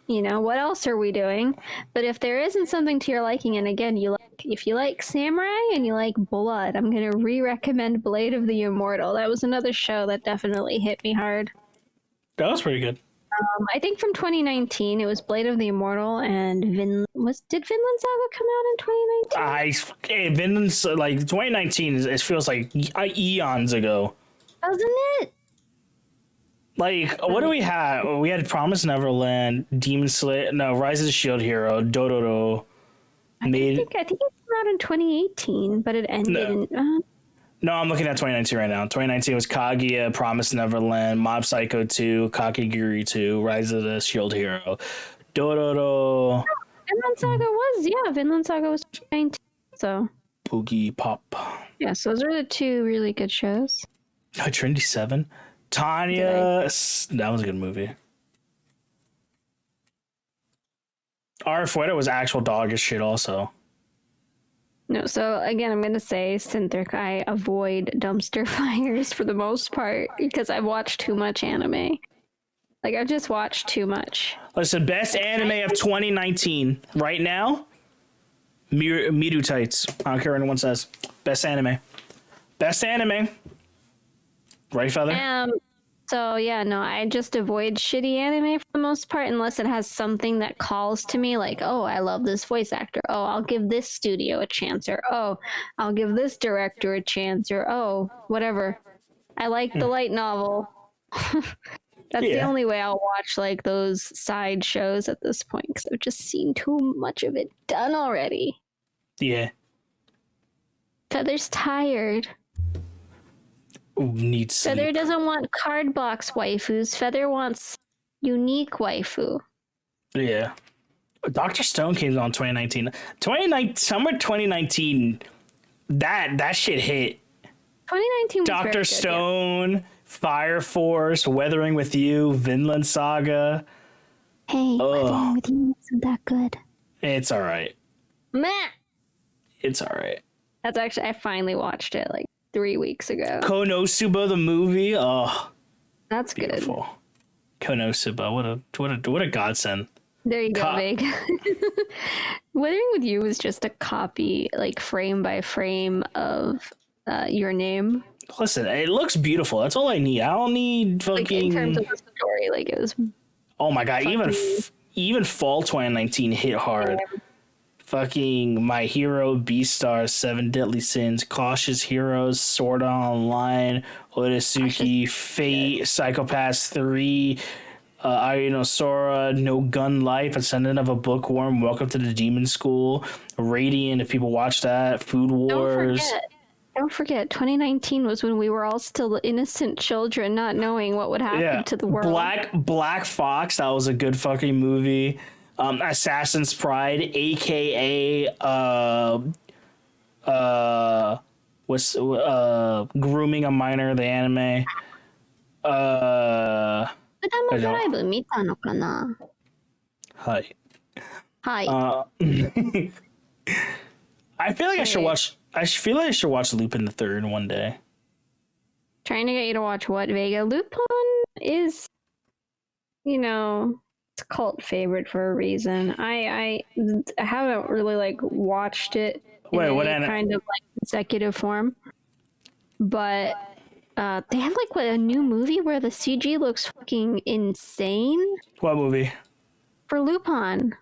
You know, what else are we doing? But if there isn't something to your liking, and again, if you like samurai and you like blood, I'm going to re-recommend Blade of the Immortal. That was another show that definitely hit me hard. That was pretty good. I think from 2019, it was Blade of the Immortal and did Vinland Saga come out in 2019? Vinland's like 2019. It feels like eons ago. Doesn't it? Like, what do we have? We had Promise Neverland, Demon Slayer, no, Rise of the Shield Hero, Dororo. I think it came out in 2018, but it ended in... No, I'm looking at 2019 right now. 2019 was Kaguya, Promise Neverland, Mob Psycho 2, Kakegurui 2, Rise of the Shield Hero, Dororo. Vinland Saga was 2019, so... Boogie Pop. Yeah, so those are the two really good shows. Trinity 7. Tanya, that was a good movie. Arafueta was actual dog as shit also. No, so again, I'm going to say, Synthric, I avoid dumpster fires for the most part because I've watched too much anime. Like, I've just watched too much. Listen, best anime of 2019 right now, Miru Tights. I don't care what anyone says. Best anime. Best anime. Right, Feather? So yeah, no, I just avoid shitty anime for the most part unless it has something that calls to me, like, oh, I love this voice actor. Oh, I'll give this studio a chance, or oh, I'll give this director a chance, or oh, whatever. I like the light novel. That's the only way I'll watch like those side shows at this point because I've just seen too much of it done already. Yeah. Feather's tired. Needs sleep. Feather doesn't want card box waifus. Feather wants unique waifu. Yeah. Dr. Stone came out in 2019. Summer 2019, that shit hit. 2019 was Dr. very Stone, good, yeah. Fire Force, Weathering with You, Vinland Saga. Hey, Weathering with You isn't that good. It's alright. Meh! It's alright. That's actually, I finally watched it like 3 weeks ago. Konosuba the movie, that's beautiful. Good. Konosuba, what a godsend. There you go, Meg. Weathering with You was just a copy, like frame by frame of Your Name. Listen, it looks beautiful. That's all I need. I don't need fucking. Like in terms of the story, like it was. Oh my god! Even fall 2019 hit hard. Fucking My Hero, Beastars, Seven Deadly Sins, Cautious Heroes, Sword Art Online, Otosuki, Fate, Psychopaths 3, Sora, No Gun Life, Ascendant of a Bookworm, Welcome to the Demon School, Radiant, if people watch that, Food Wars. Don't forget, 2019 was when we were all still innocent children, not knowing what would happen to the world. Black Fox, that was a good fucking movie. Assassin's Pride, aka Grooming a Minor, the anime. Hi. I feel like I should watch. I feel like I should watch Lupin the Third one day. Trying to get you to watch what, Vega? Lupin is, it's a cult favorite for a reason. I haven't really like watched it in any kind of like consecutive form, but they have like a new movie where the CG looks fucking insane. What movie? For Lupin.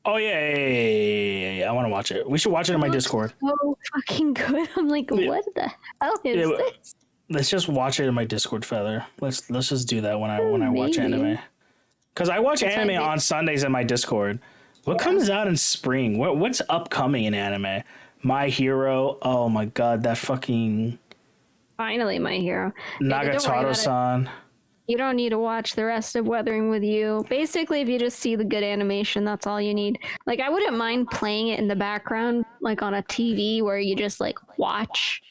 Oh yeah. I want to watch it. We should watch it in my Discord. So fucking good. I'm like, what the hell is this? Let's just watch it in my Discord, Feather. Let's just do that when I watch anime. Because I watch anime on Sundays in my Discord. What comes out in spring? What's upcoming in anime? My Hero. Oh my god, that fucking... Finally, My Hero. Nagatoro-san. You don't need to watch the rest of Weathering with You. Basically, if you just see the good animation, that's all you need. Like, I wouldn't mind playing it in the background, like on a TV where you just like watch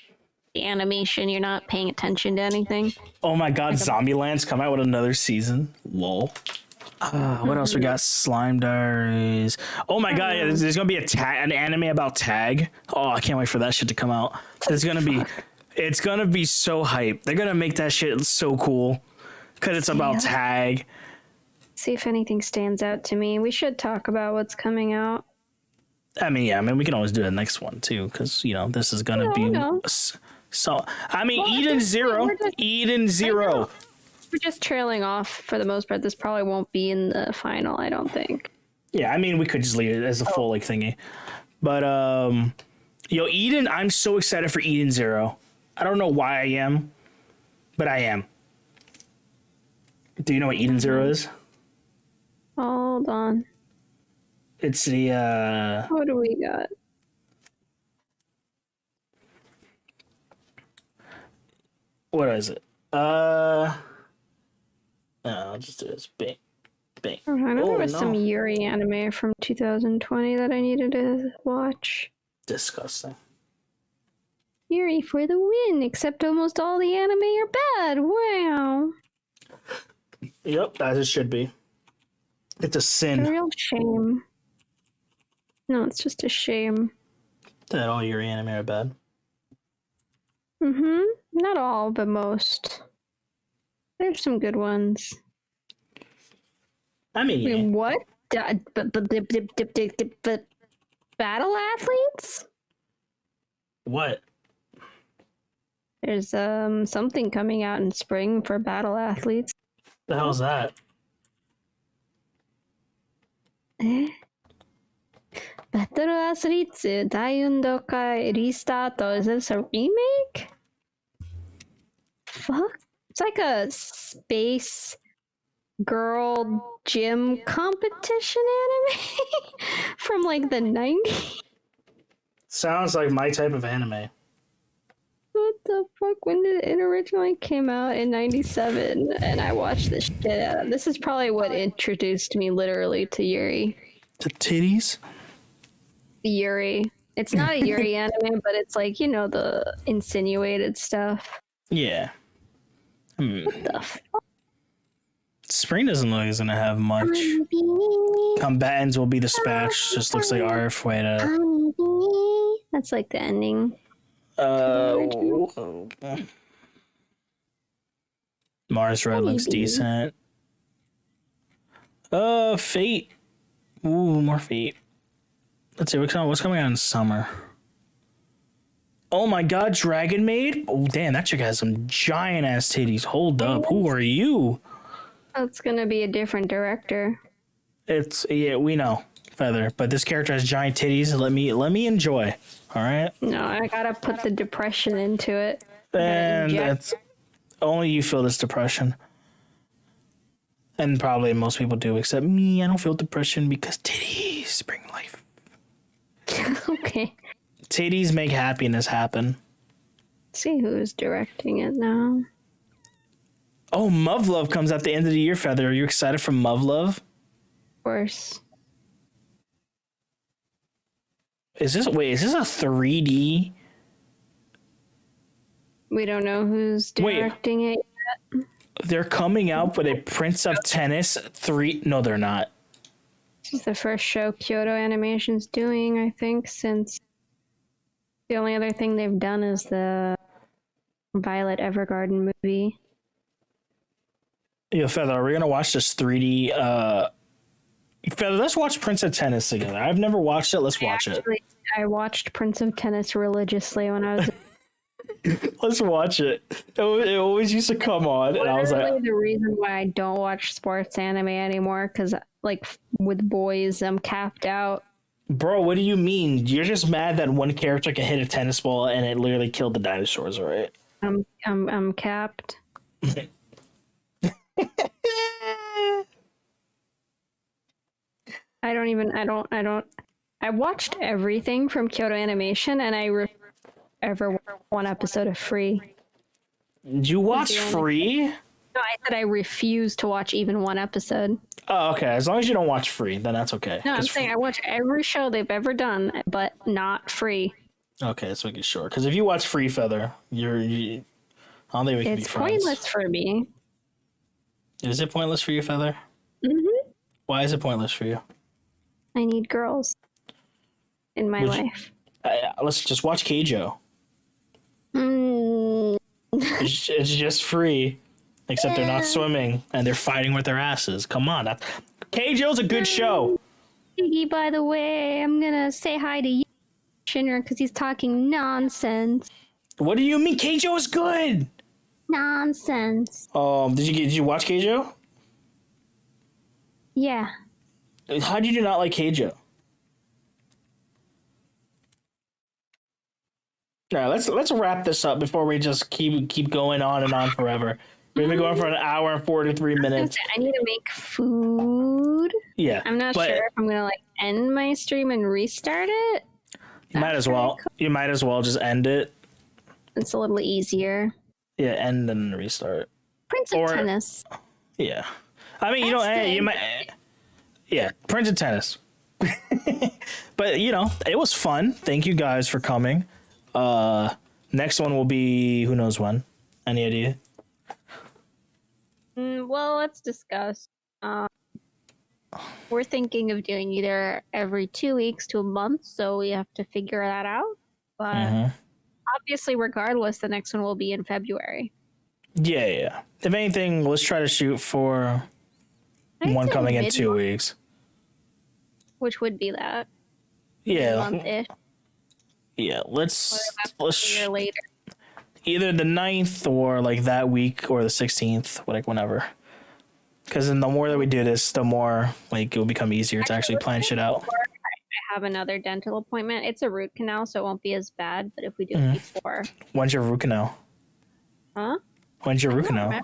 the animation. You're not paying attention to anything. Oh my god, Zombieland's come out with another season. Lol. What else we got? Slime Diaries. Oh my god, yeah, there's gonna be an anime about Tag. Oh, I can't wait for that shit to come out. It's gonna be so hype. They're gonna make that shit so cool because it's about Tag. See if anything stands out to me. We should talk about what's coming out. I mean, we can always do the next one too, because this is gonna be. So Eden Zero. Eden Zero. We're just trailing off for the most part. This probably won't be in the final, I don't think. Yeah, I mean, we could just leave it as a full like thingy. But Eden, I'm so excited for Eden Zero. I don't know why I am, but I am. Do you know what Eden Zero is? Hold on. It's the What do we got? What is it? I'll just do this. Bang. Bang. I know there was some Yuri anime from 2020 that I needed to watch. Disgusting. Yuri for the win, except almost all the anime are bad. Wow. Yep, as it should be. It's a sin. A real shame. No, it's just a shame. That all Yuri anime are bad. Mm-hmm. Not all, but most. There's some good ones. I mean, wait, what? Battle athletes? What? There's something coming out in spring for battle athletes. The hell's that? Battle athletes Daiundokai Restart. Is this a remake? Fuck. It's like a space girl gym competition anime from like the 90s. Sounds like my type of anime. What the fuck? When did it originally came out? In 97, and I watched this shit out of. This is probably what introduced me literally to Yuri. The titties? Yuri. It's not a Yuri anime, but it's like, the insinuated stuff. Yeah. What the fuck? Spring doesn't look like it's gonna have much. Combatants will be dispatched. Just looks like Arfueda. That's like the ending. Mars Red looks decent. Fate. Ooh, more Fate. Let's see what's coming out in summer. Oh my god, Dragon Maid? Oh damn, that chick has some giant ass titties. Hold up, who are you? It's gonna be a different director. We know, Feather, but this character has giant titties. Let me enjoy. All right. No, I gotta put the depression into it. And that's only you feel this depression. And probably most people do, except me. I don't feel depression because titties bring life. Okay. Titties make happiness happen. Let's see who's directing it now. Oh, Muv-Love comes at the end of the year, Feather. Are you excited for Muv-Love? Of course. Is this a 3D? We don't know who's directing it yet. They're coming out with a Prince of Tennis 3. No, they're not. This is the first show Kyoto Animation's doing, I think, since the only other thing they've done is the Violet Evergarden movie. Yo, Feather, are we gonna watch this 3D? Feather, let's watch Prince of Tennis together. I've never watched it. Let's watch it. I watched Prince of Tennis religiously when I was. Let's watch it. It always used to come on, and I was like, the reason why I don't watch sports anime anymore, because like with boys, I'm capped out. Bro, what do you mean? You're just mad that one character can hit a tennis ball and it literally killed the dinosaurs, right? I'm capped. I watched everything from Kyoto Animation, and I ever one episode of Free. Did you watch Free? No, I said I refuse to watch even one episode. Oh, okay. As long as you don't watch Free, then that's okay. No, I'm saying I watch every show they've ever done, but not Free. Okay, let's make it short. Because if you watch Free Feather, I don't think we can be It's friends. pointless for me. Is it pointless for you, Feather? Mm-hmm. Why is it pointless for you? I need girls in my life. Let's just watch Keijo. Mm. It's just Free, except they're not swimming and they're fighting with their asses. Come on, Keijo's a good show. Iggy, by the way, I'm gonna say hi to you, Shinra, because he's talking nonsense. What do you mean? Keijo is good. Nonsense. Did you watch Keijo? Yeah. How did you not like Keijo? All right, let's wrap this up before we just keep going on and on forever. We've been going for an hour and 43 minutes. I need to make food. Yeah, I'm not sure if I'm gonna end my stream and restart it. You might as well. You might as well just end it. It's a little easier. Yeah, end and restart. Prince of Tennis. Yeah, I mean, you might. Yeah, Prince of Tennis. But it was fun. Thank you guys for coming. Next one will be who knows when. Any idea? Well, let's discuss. We're thinking of doing either every 2 weeks to a month, so we have to figure that out. But obviously, regardless, the next one will be in February. Yeah. If anything, let's try to shoot for one coming in 2 weeks. Which would be that. Yeah. Month-ish. Yeah, let's year later. Either the 9th or like that week or the 16th, like whenever. Because then the more that we do this, the more like it will become easier to actually plan shit out. I have another dental appointment. It's a root canal, so it won't be as bad. But if we do it before, when's your root canal? Huh? When's your root canal? I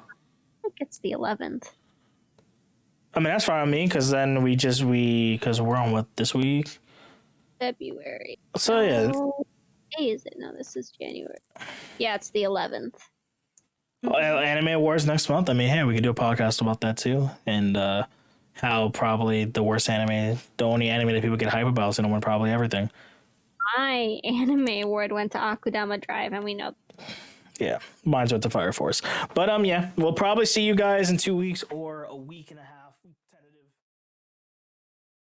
think it's the 11th. I mean, that's fine with me because then because we're on what this week? February. So yeah. What day is it? No, this is January. Yeah, it's the 11th. Anime Awards next month. I mean, hey, we could do a podcast about that too, and how probably the only anime that people get hype about is gonna win probably everything. My anime award went to Akudama Drive, and we know. Yeah, mine's with the Fire Force. But yeah, we'll probably see you guys in 2 weeks or a week and a half.